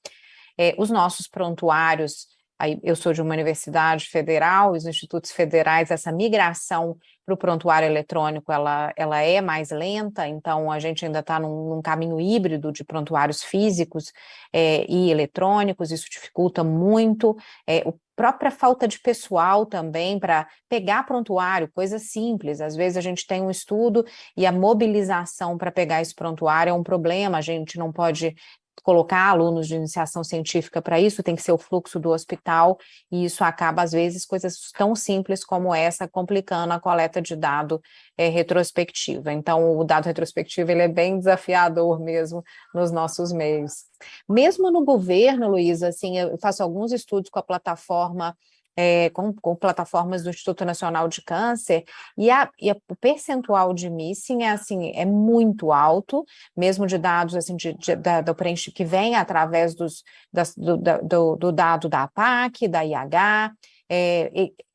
Os nossos prontuários, aí eu sou de uma universidade federal, os institutos federais, essa migração para o prontuário eletrônico, ela é mais lenta, então a gente ainda está num caminho híbrido de prontuários físicos e eletrônicos, isso dificulta muito, a própria falta de pessoal também para pegar prontuário, coisa simples, às vezes a gente tem um estudo e a mobilização para pegar esse prontuário é um problema, a gente não pode colocar alunos de iniciação científica para isso, tem que ser o fluxo do hospital, e isso acaba, às vezes, coisas tão simples como essa, complicando a coleta de dado retrospectiva. Então, o dado retrospectivo, ele é bem desafiador mesmo nos nossos meios. Mesmo no governo, Luísa, assim, eu faço alguns estudos com a plataforma, com plataformas do Instituto Nacional de Câncer, e o percentual de missing é muito alto, mesmo de dados assim, do preenchimento que vem através do dado da APAC, da IH,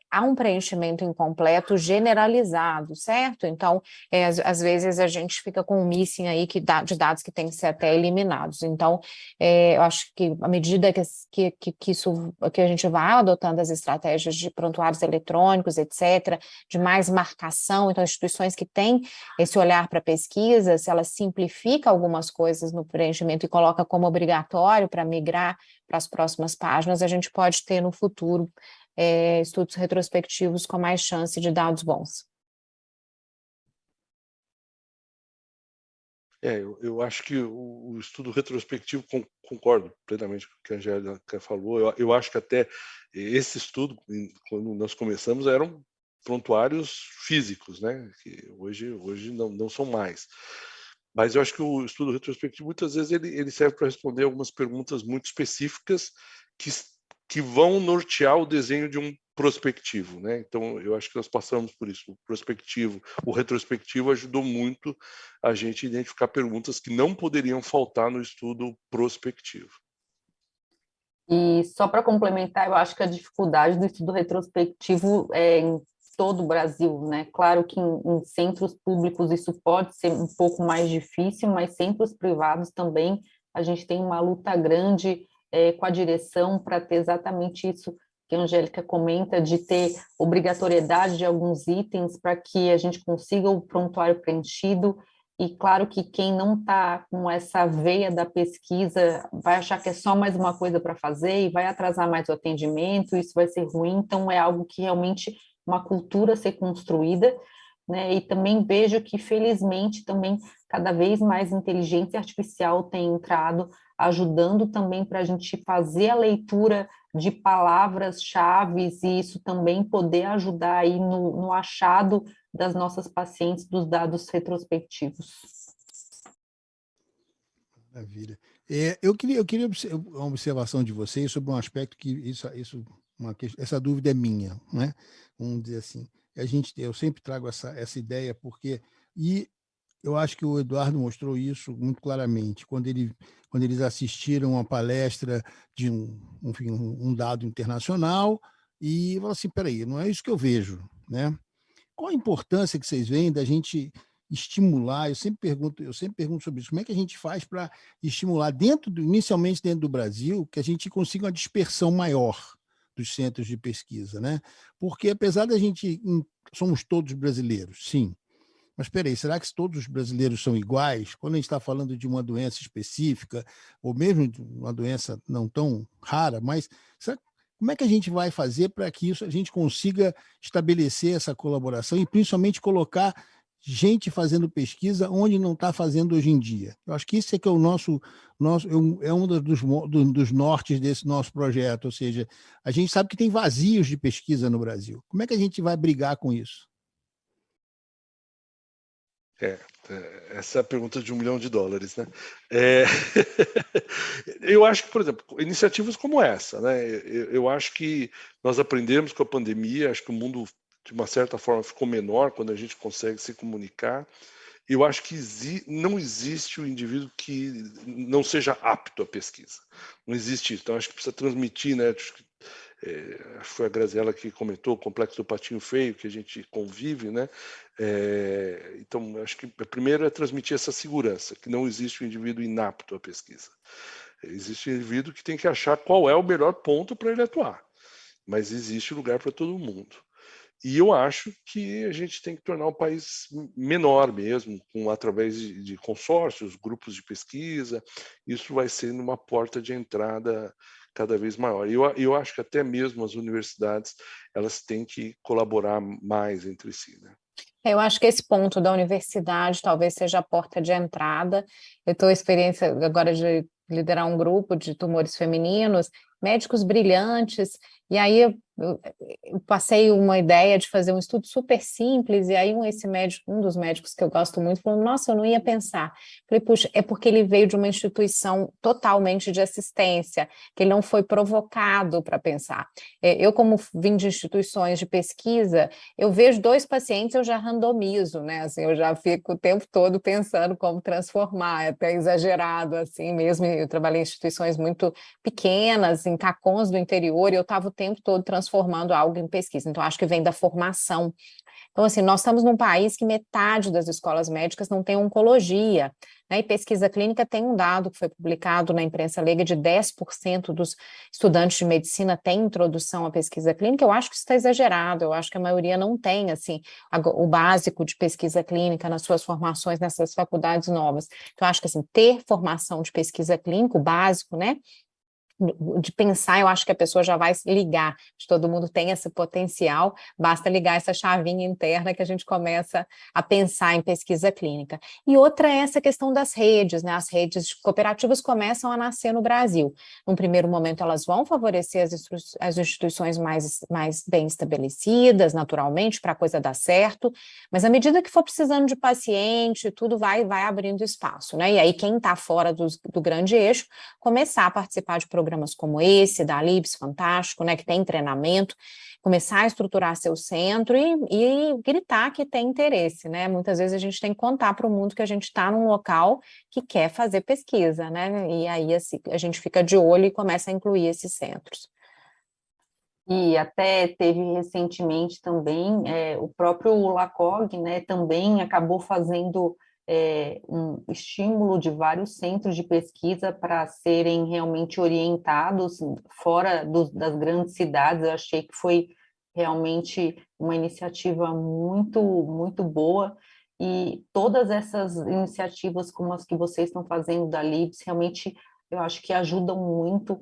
há um preenchimento incompleto generalizado, certo? Então, às vezes a gente fica com um missing aí de dados que têm que ser até eliminados. Então, eu acho que à medida que a gente vai adotando as estratégias de prontuários eletrônicos, etc., de mais marcação, então instituições que têm esse olhar para pesquisa, se ela simplifica algumas coisas no preenchimento e coloca como obrigatório para migrar para as próximas páginas, a gente pode ter no futuro estudos retrospectivos com mais chance de dados bons. Eu acho que o estudo retrospectivo, concordo plenamente com o que a Angélica falou, eu acho que até esse estudo, quando nós começamos, eram prontuários físicos, né, que hoje não são mais. Mas eu acho que o estudo retrospectivo, muitas vezes, ele serve para responder algumas perguntas muito específicas que vão nortear o desenho prospectivo, né? Então, eu acho que nós passamos por isso. O prospectivo, o retrospectivo ajudou muito a gente a identificar perguntas que não poderiam faltar no estudo prospectivo. E só para complementar, eu acho que a dificuldade do estudo retrospectivo é em todo o Brasil, né? Claro que em centros públicos isso pode ser um pouco mais difícil, mas centros privados também a gente tem uma luta grande com a direção para ter exatamente isso que a Angélica comenta, de ter obrigatoriedade de alguns itens para que a gente consiga o prontuário preenchido. E claro que quem não está com essa veia da pesquisa vai achar que é só mais uma coisa para fazer e vai atrasar mais o atendimento, isso vai ser ruim, então é algo que realmente uma cultura a ser construída, né? E também vejo que, felizmente, também cada vez mais inteligência artificial tem entrado, ajudando também para a gente fazer a leitura de palavras-chave e isso também poder ajudar aí no achado das nossas pacientes dos dados retrospectivos. Maravilha. Eu queria uma observação de vocês sobre um aspecto que essa dúvida é minha, né? Vamos dizer assim. Eu sempre trago essa ideia porque eu acho que o Eduardo mostrou isso muito claramente quando eles assistiram a palestra de um dado internacional e falaram assim, peraí, não é isso que eu vejo, né? Qual a importância que vocês veem da gente estimular? Eu sempre pergunto sobre isso. Como é que a gente faz para estimular inicialmente dentro do Brasil, que a gente consiga uma dispersão maior dos centros de pesquisa, né? Porque apesar da gente somos todos brasileiros, sim. Mas espera aí, será que todos os brasileiros são iguais? Quando a gente está falando de uma doença específica, ou mesmo de uma doença não tão rara, mas como é que a gente vai fazer para que a gente consiga estabelecer essa colaboração e principalmente colocar gente fazendo pesquisa onde não está fazendo hoje em dia? Eu acho que isso é que é um dos nortes desse nosso projeto, ou seja, a gente sabe que tem vazios de pesquisa no Brasil. Como é que a gente vai brigar com isso? Essa é a pergunta de $1 milhão, né? Eu acho que, por exemplo, iniciativas como essa, né? Eu acho que nós aprendemos com a pandemia, acho que o mundo, de uma certa forma, ficou menor quando a gente consegue se comunicar. Eu acho que não existe o indivíduo que não seja apto à pesquisa. Não existe isso. Então, acho que precisa transmitir, né? Acho que foi a Graziella que comentou o complexo do patinho feio, que a gente convive, né? Então, acho que primeiro é transmitir essa segurança, que não existe um indivíduo inapto à pesquisa. Existe um indivíduo que tem que achar qual é o melhor ponto para ele atuar, mas existe lugar para todo mundo. E eu acho que a gente tem que tornar o país menor mesmo, através de consórcios, grupos de pesquisa. Isso vai ser uma porta de entrada cada vez maior. Eu acho que até mesmo as universidades elas têm que colaborar mais entre si, né? Eu acho que esse ponto da universidade talvez seja a porta de entrada. Eu estou experiência agora de liderar um grupo de tumores femininos, médicos brilhantes, e aí eu passei uma ideia de fazer um estudo super simples, e aí um dos médicos que eu gosto muito falou, nossa, eu não ia pensar. Falei, puxa, é porque ele veio de uma instituição totalmente de assistência, que ele não foi provocado para pensar. Eu, como vim de instituições de pesquisa, eu vejo 2 pacientes, eu já randomizo, né? Assim, eu já fico o tempo todo pensando como transformar, é até exagerado, assim mesmo. Eu trabalhei em instituições muito pequenas, em CACONs do interior, e eu estava o tempo todo transformando algo em pesquisa. Então, acho que vem da formação. Então, assim, nós estamos num país que metade das escolas médicas não tem oncologia, né? E pesquisa clínica tem um dado que foi publicado na imprensa leiga de 10% dos estudantes de medicina têm introdução à pesquisa clínica. Eu acho que isso está exagerado, eu acho que a maioria não tem, assim, o básico de pesquisa clínica nas suas formações, nessas faculdades novas. Então, eu acho que, assim, ter formação de pesquisa clínica, o básico, né? De pensar, eu acho que a pessoa já vai ligar, todo mundo tem esse potencial, basta ligar essa chavinha interna que a gente começa a pensar em pesquisa clínica. E outra é essa questão das redes, né? As redes cooperativas começam a nascer no Brasil. Num primeiro momento, elas vão favorecer as instituições mais bem estabelecidas, naturalmente, para a coisa dar certo, mas à medida que for precisando de paciente, tudo vai abrindo espaço, né? E aí, quem está fora do grande eixo, começar a participar de programas como esse, da Libs, fantástico, né, que tem treinamento. começar a estruturar seu centro e gritar que tem interesse, né? Muitas vezes a gente tem que contar para o mundo que a gente está num local que quer fazer pesquisa, né? E aí assim, a gente fica de olho e começa a incluir esses centros. E até teve recentemente também, o próprio LACOG, né, também acabou fazendo um estímulo de vários centros de pesquisa para serem realmente orientados fora das grandes cidades. Eu achei que foi realmente uma iniciativa muito, muito boa, e todas essas iniciativas como as que vocês estão fazendo da LIBS, realmente eu acho que ajudam muito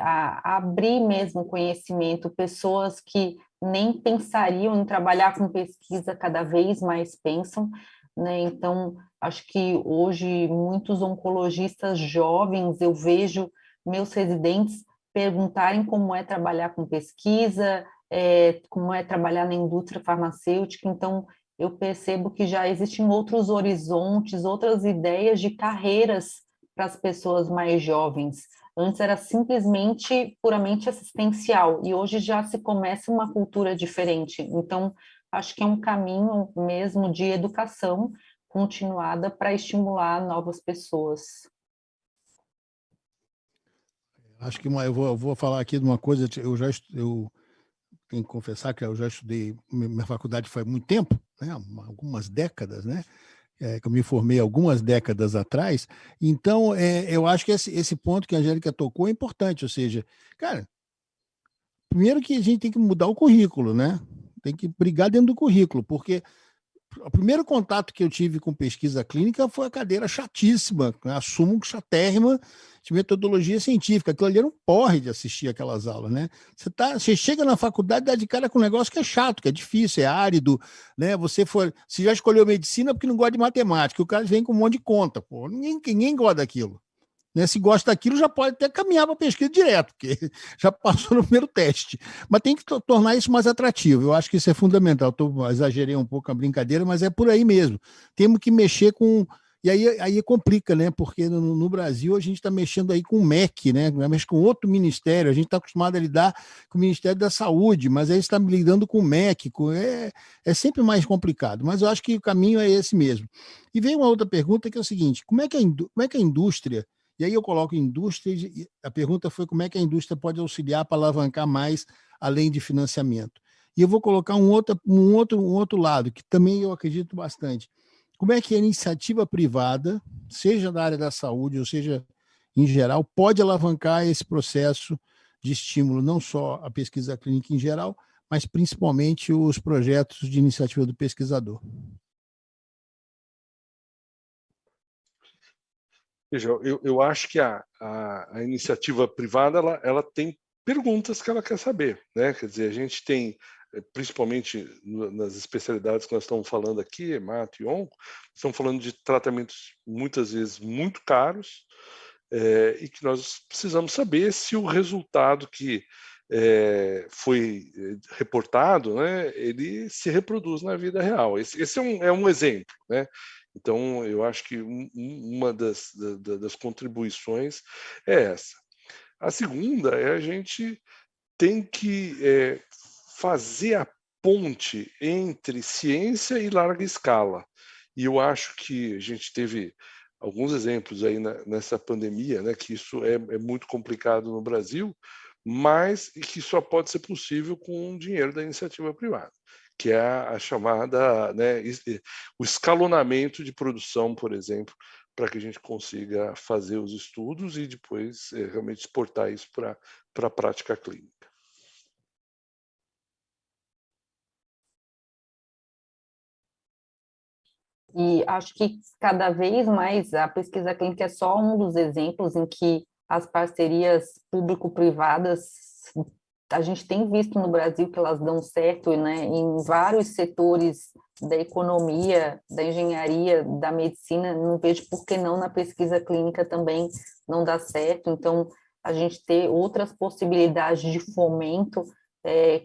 a abrir mesmo conhecimento, pessoas que nem pensariam em trabalhar com pesquisa, cada vez mais pensam, né? Então, acho que hoje muitos oncologistas jovens, eu vejo meus residentes perguntarem como é trabalhar com pesquisa, como é trabalhar na indústria farmacêutica. Então, eu percebo que já existem outros horizontes, outras ideias de carreiras para as pessoas mais jovens. Antes era simplesmente, puramente assistencial, e hoje já se começa uma cultura diferente. Então, acho que é um caminho mesmo de educação continuada para estimular novas pessoas. Acho que eu vou falar aqui de uma coisa, eu tenho que confessar que eu já estudei, minha faculdade foi há muito tempo, né? Algumas décadas, né? Que eu me formei algumas décadas atrás. Então, eu acho que esse ponto que a Angélica tocou é importante, ou seja, cara, primeiro que a gente tem que mudar o currículo, né? Tem que brigar dentro do currículo, porque o primeiro contato que eu tive com pesquisa clínica foi a cadeira chatíssima, assumo chatérrima, de metodologia científica. Aquilo ali era um porre de assistir aquelas aulas, né? Você chega na faculdade e dá de cara com um negócio que é chato, que é difícil, é árido, né? Você já escolheu medicina porque não gosta de matemática, o cara vem com um monte de conta, pô. Ninguém gosta daquilo. Né? Se gosta daquilo, já pode até caminhar para a pesquisa direto, porque já passou no primeiro teste. Mas tem que tornar isso mais atrativo. Eu acho que isso é fundamental. Exagerei um pouco a brincadeira, mas é por aí mesmo. Temos que mexer com. E aí complica, né? Porque no Brasil a gente está mexendo aí com o MEC, né? Mexe com outro ministério. A gente está acostumado a lidar com o Ministério da Saúde, mas aí está lidando com o MEC. É sempre mais complicado. Mas eu acho que o caminho é esse mesmo. E vem uma outra pergunta que é o seguinte: como é que a indústria. E aí eu coloco indústria, e a pergunta foi como é que a indústria pode auxiliar para alavancar mais, além de financiamento. E eu vou colocar um outro lado, que também eu acredito bastante. Como é que a iniciativa privada, seja da área da saúde, ou seja, em geral, pode alavancar esse processo de estímulo, não só a pesquisa clínica em geral, mas principalmente os projetos de iniciativa do pesquisador. Veja, eu acho que a iniciativa privada ela tem perguntas que ela quer saber, né? Quer dizer, a gente tem, principalmente nas especialidades que nós estamos falando aqui, hemato e onco, estamos falando de tratamentos muitas vezes muito caros, e que nós precisamos saber se o resultado que foi reportado, né, ele se reproduz na vida real. Esse é um exemplo, né? Então, eu acho que uma das contribuições é essa. A segunda é a gente tem que fazer a ponte entre ciência e larga escala. E eu acho que a gente teve alguns exemplos aí nessa pandemia, né, que isso é muito complicado no Brasil, mas que só pode ser possível com o dinheiro da iniciativa privada, que é a chamada, né, o escalonamento de produção, por exemplo, para que a gente consiga fazer os estudos e depois realmente exportar isso para a prática clínica. E acho que cada vez mais a pesquisa clínica é só um dos exemplos em que as parcerias público-privadas, a gente tem visto no Brasil que elas dão certo, né, em vários setores da economia, da engenharia, da medicina. Não vejo por que não na pesquisa clínica também não dá certo. Então, a gente ter outras possibilidades de fomento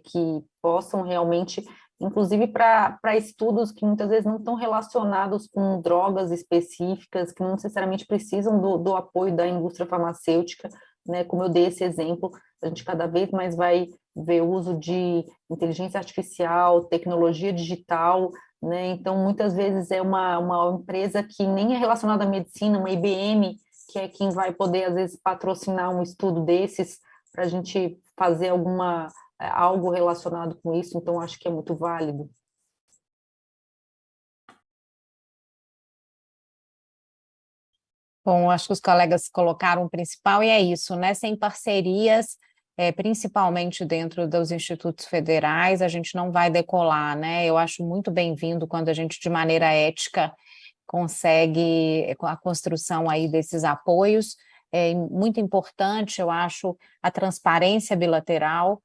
que possam realmente, inclusive para estudos que muitas vezes não estão relacionados com drogas específicas, que não necessariamente precisam do apoio da indústria farmacêutica, né? Como eu dei esse exemplo, a gente cada vez mais vai ver o uso de inteligência artificial, tecnologia digital, né? Então, muitas vezes é uma empresa que nem é relacionada à medicina, uma IBM, que é quem vai poder, às vezes, patrocinar um estudo desses para a gente fazer algo relacionado com isso, então acho que é muito válido. Bom, acho que os colegas colocaram o principal, e é isso, né? Sem parcerias, principalmente dentro dos institutos federais, a gente não vai decolar, né? Eu acho muito bem-vindo quando a gente, de maneira ética, consegue a construção aí desses apoios. É muito importante, eu acho, a transparência bilateral,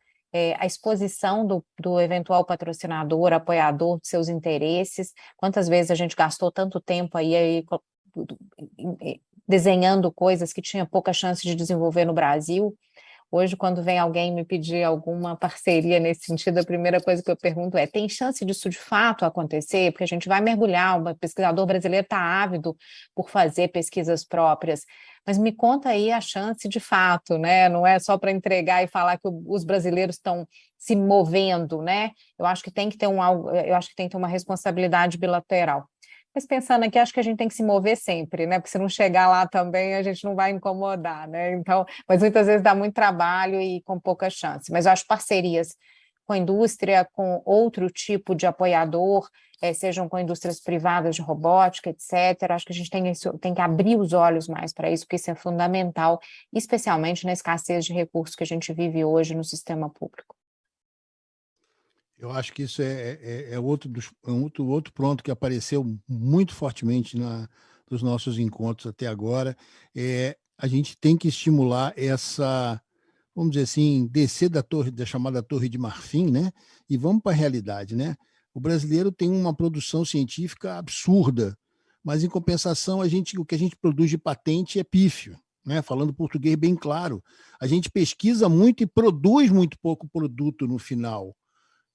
a exposição do eventual patrocinador, apoiador, de seus interesses. Quantas vezes a gente gastou tanto tempo aí desenhando coisas que tinha pouca chance de desenvolver no Brasil. Hoje, quando vem alguém me pedir alguma parceria nesse sentido, a primeira coisa que eu pergunto é: tem chance disso de fato acontecer? Porque a gente vai mergulhar, o pesquisador brasileiro está ávido por fazer pesquisas próprias, mas me conta aí a chance de fato, né? Não é só para entregar e falar que os brasileiros estão se movendo, né? Eu acho que tem que ter uma responsabilidade bilateral. Mas pensando aqui, acho que a gente tem que se mover sempre, né? Porque se não chegar lá também, a gente não vai incomodar, né? Então, mas muitas vezes dá muito trabalho e com pouca chance. Mas eu acho parcerias com a indústria, com outro tipo de apoiador, sejam com indústrias privadas de robótica, etc. Acho que a gente tem que abrir os olhos mais para isso, porque isso é fundamental, especialmente na escassez de recursos que a gente vive hoje no sistema público. Eu acho que isso é outro ponto que apareceu muito fortemente nos nossos encontros até agora. A gente tem que estimular essa, vamos dizer assim, descer da chamada Torre de Marfim, né? E vamos para a realidade, né? O brasileiro tem uma produção científica absurda, mas em compensação o que a gente produz de patente é pífio, né? Falando português bem claro. A gente pesquisa muito e produz muito pouco produto no final.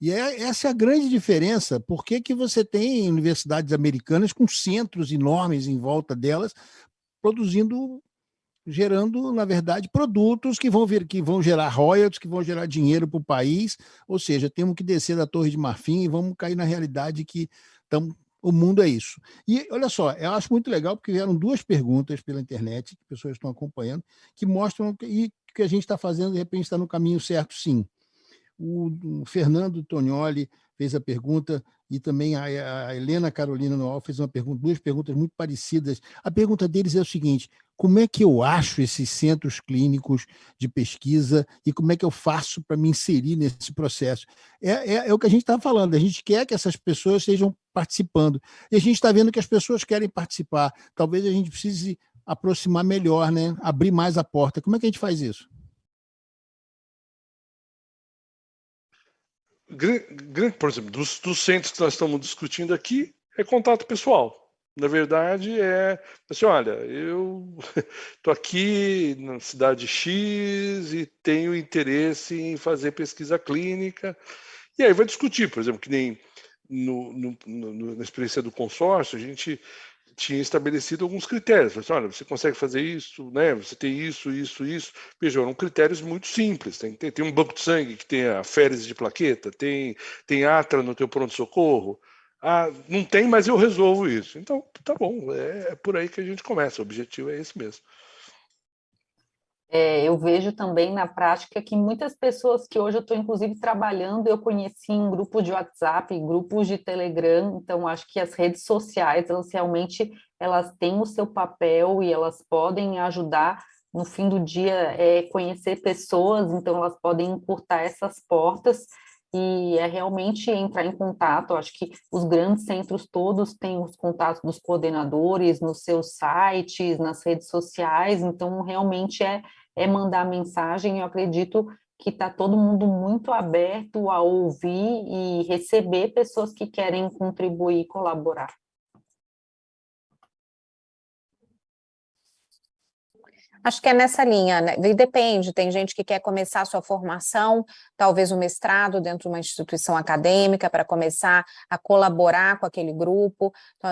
E essa é a grande diferença. Por que que você tem universidades americanas com centros enormes em volta delas, gerando, na verdade, produtos que vão gerar royalties, que vão gerar dinheiro para o país? Ou seja, temos que descer da Torre de Marfim e vamos cair na realidade que o mundo é isso. E olha só, eu acho muito legal porque vieram duas perguntas pela internet, que pessoas estão acompanhando, que mostram que a gente está fazendo, de repente, está no caminho certo, sim. O Fernando Tonioli fez a pergunta e também a Helena Carolina Noal fez duas perguntas muito parecidas. A pergunta deles é o seguinte: como é que eu acho esses centros clínicos de pesquisa e como é que eu faço para me inserir nesse processo? É o que a gente está falando, a gente quer que essas pessoas estejam participando e a gente está vendo que as pessoas querem participar. Talvez a gente precise aproximar melhor, né? Abrir mais a porta. Como é que a gente faz isso? Por exemplo, dos centros que nós estamos discutindo aqui, é contato pessoal. Na verdade, assim, olha, eu estou aqui na cidade X e tenho interesse em fazer pesquisa clínica. E aí vai discutir, por exemplo, que nem na experiência do consórcio, a gente tinha estabelecido alguns critérios. Assim, olha, você consegue fazer isso, né? Você tem isso, isso, isso. Veja, eram critérios muito simples. Tem um banco de sangue que tem a férise de plaqueta, tem atra no teu pronto-socorro. Ah, não tem, mas eu resolvo isso. Então, tá bom, é por aí que a gente começa. O objetivo é esse mesmo. Eu vejo também na prática que muitas pessoas que hoje eu estou, inclusive, trabalhando, eu conheci em grupos de WhatsApp, grupos de Telegram, então acho que as redes sociais, elas têm o seu papel e elas podem ajudar, no fim do dia, conhecer pessoas, então elas podem encurtar essas portas e realmente entrar em contato. Eu acho que os grandes centros todos têm os contatos dos coordenadores nos seus sites, nas redes sociais, então realmente mandar mensagem. Eu acredito que está todo mundo muito aberto a ouvir e receber pessoas que querem contribuir e colaborar. Acho que é nessa linha, né? E depende, tem gente que quer começar a sua formação, talvez um mestrado dentro de uma instituição acadêmica, para começar a colaborar com aquele grupo. Então,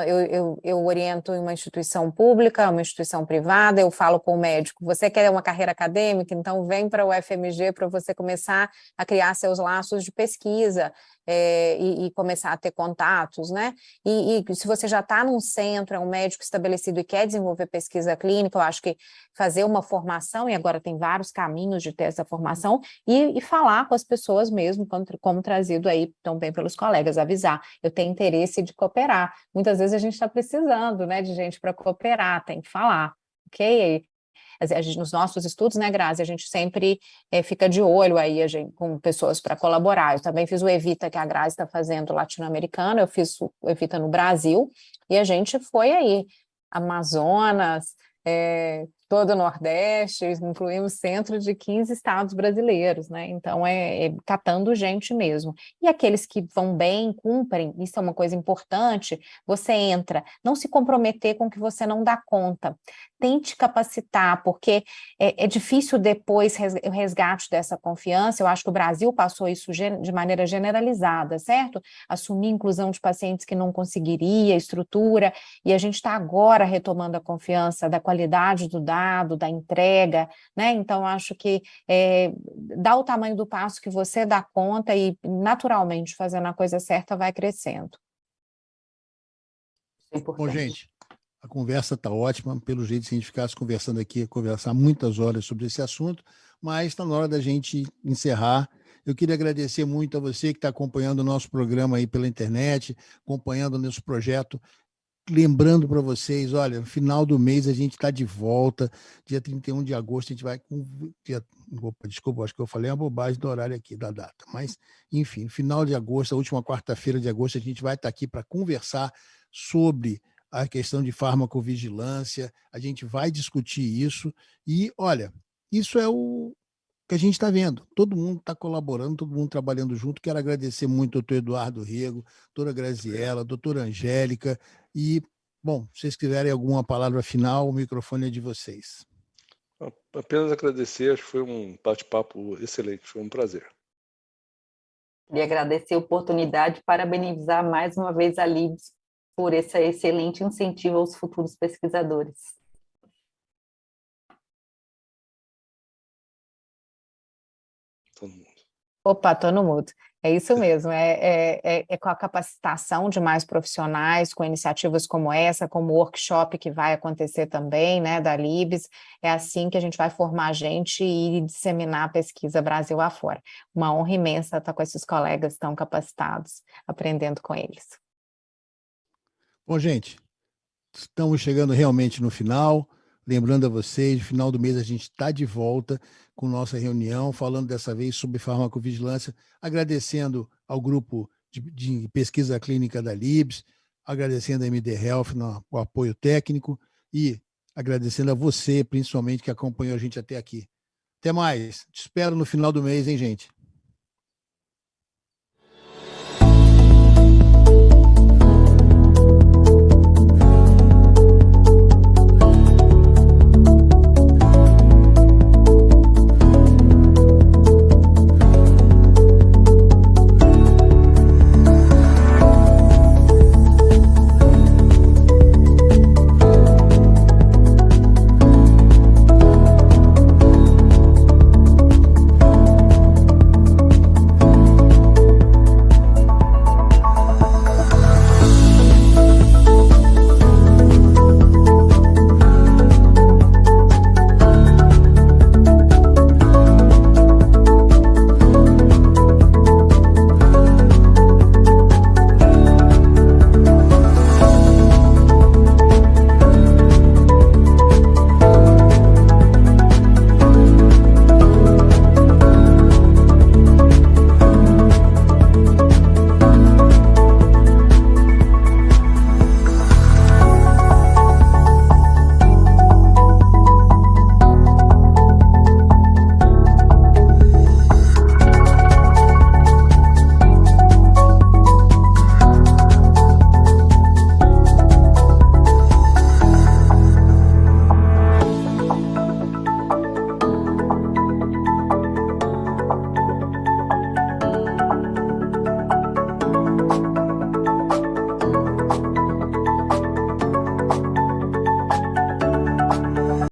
eu oriento em uma instituição pública, uma instituição privada, eu falo com o médico, você quer uma carreira acadêmica? Então vem para o UFMG para você começar a criar seus laços de pesquisa, e começar a ter contatos, né? E se você já está num centro, é um médico estabelecido e quer desenvolver pesquisa clínica, eu acho que fazer uma formação, e agora tem vários caminhos de ter essa formação, e falar com as pessoas mesmo, como trazido aí também pelos colegas, avisar, eu tenho interesse de cooperar. Muitas vezes a gente está precisando, né, de gente para cooperar, tem que falar, ok? Nos nossos estudos, né, Grazi, a gente sempre fica de olho aí com pessoas para colaborar. Eu também fiz o Evita, que a Grazi está fazendo latino-americano, eu fiz o Evita no Brasil, e a gente foi aí, Amazonas, todo o Nordeste, incluímos centro de 15 estados brasileiros, né? Então catando gente mesmo. E aqueles que vão bem, cumprem, isso é uma coisa importante, você entra, não se comprometer com o que você não dá conta. Tente capacitar, porque é difícil depois o resgate dessa confiança. Eu acho que o Brasil passou isso de maneira generalizada, certo? Assumir inclusão de pacientes que não conseguiria, estrutura, e a gente está agora retomando a confiança da qualidade do dado, da entrega, né? Então, acho que dá o tamanho do passo que você dá conta e, naturalmente, fazendo a coisa certa, vai crescendo. Bom, gente, a conversa está ótima. Pelo jeito, se a gente ficasse conversando aqui, conversar muitas horas sobre esse assunto, mas está na hora da gente encerrar. Eu queria agradecer muito a você que está acompanhando o nosso programa aí pela internet, acompanhando o nosso projeto. Lembrando para vocês, olha, no final do mês a gente está de volta, dia 31 de agosto a gente vai desculpa, acho que eu falei uma bobagem do horário aqui, da data, mas, enfim, no final de agosto, a última quarta-feira de agosto, a gente vai estar aqui para conversar sobre a questão de farmacovigilância, a gente vai discutir isso e, olha, isso é o que a gente está vendo. Todo mundo está colaborando, todo mundo trabalhando junto. Quero agradecer muito ao doutor Eduardo Rego, doutora Graziella, doutora Angélica. E, bom, se vocês quiserem alguma palavra final, o microfone é de vocês. Apenas agradecer, acho que foi um bate-papo excelente, foi um prazer. Queria agradecer a oportunidade, parabenizar mais uma vez a Libs por esse excelente incentivo aos futuros pesquisadores. Todo mundo. Opa, tô no mudo. É isso mesmo, é com a capacitação de mais profissionais, com iniciativas como essa, como o workshop que vai acontecer também, né, da Libs, é assim que a gente vai formar gente e disseminar a pesquisa Brasil afora. Uma honra imensa estar com esses colegas tão capacitados, aprendendo com eles. Bom, gente, estamos chegando realmente no final. Lembrando a vocês, no final do mês a gente está de volta com nossa reunião, falando dessa vez sobre farmacovigilância, agradecendo ao grupo de pesquisa clínica da Libs, agradecendo a MD Health o apoio técnico e agradecendo a você, principalmente, que acompanhou a gente até aqui. Até mais. Te espero no final do mês, hein, gente?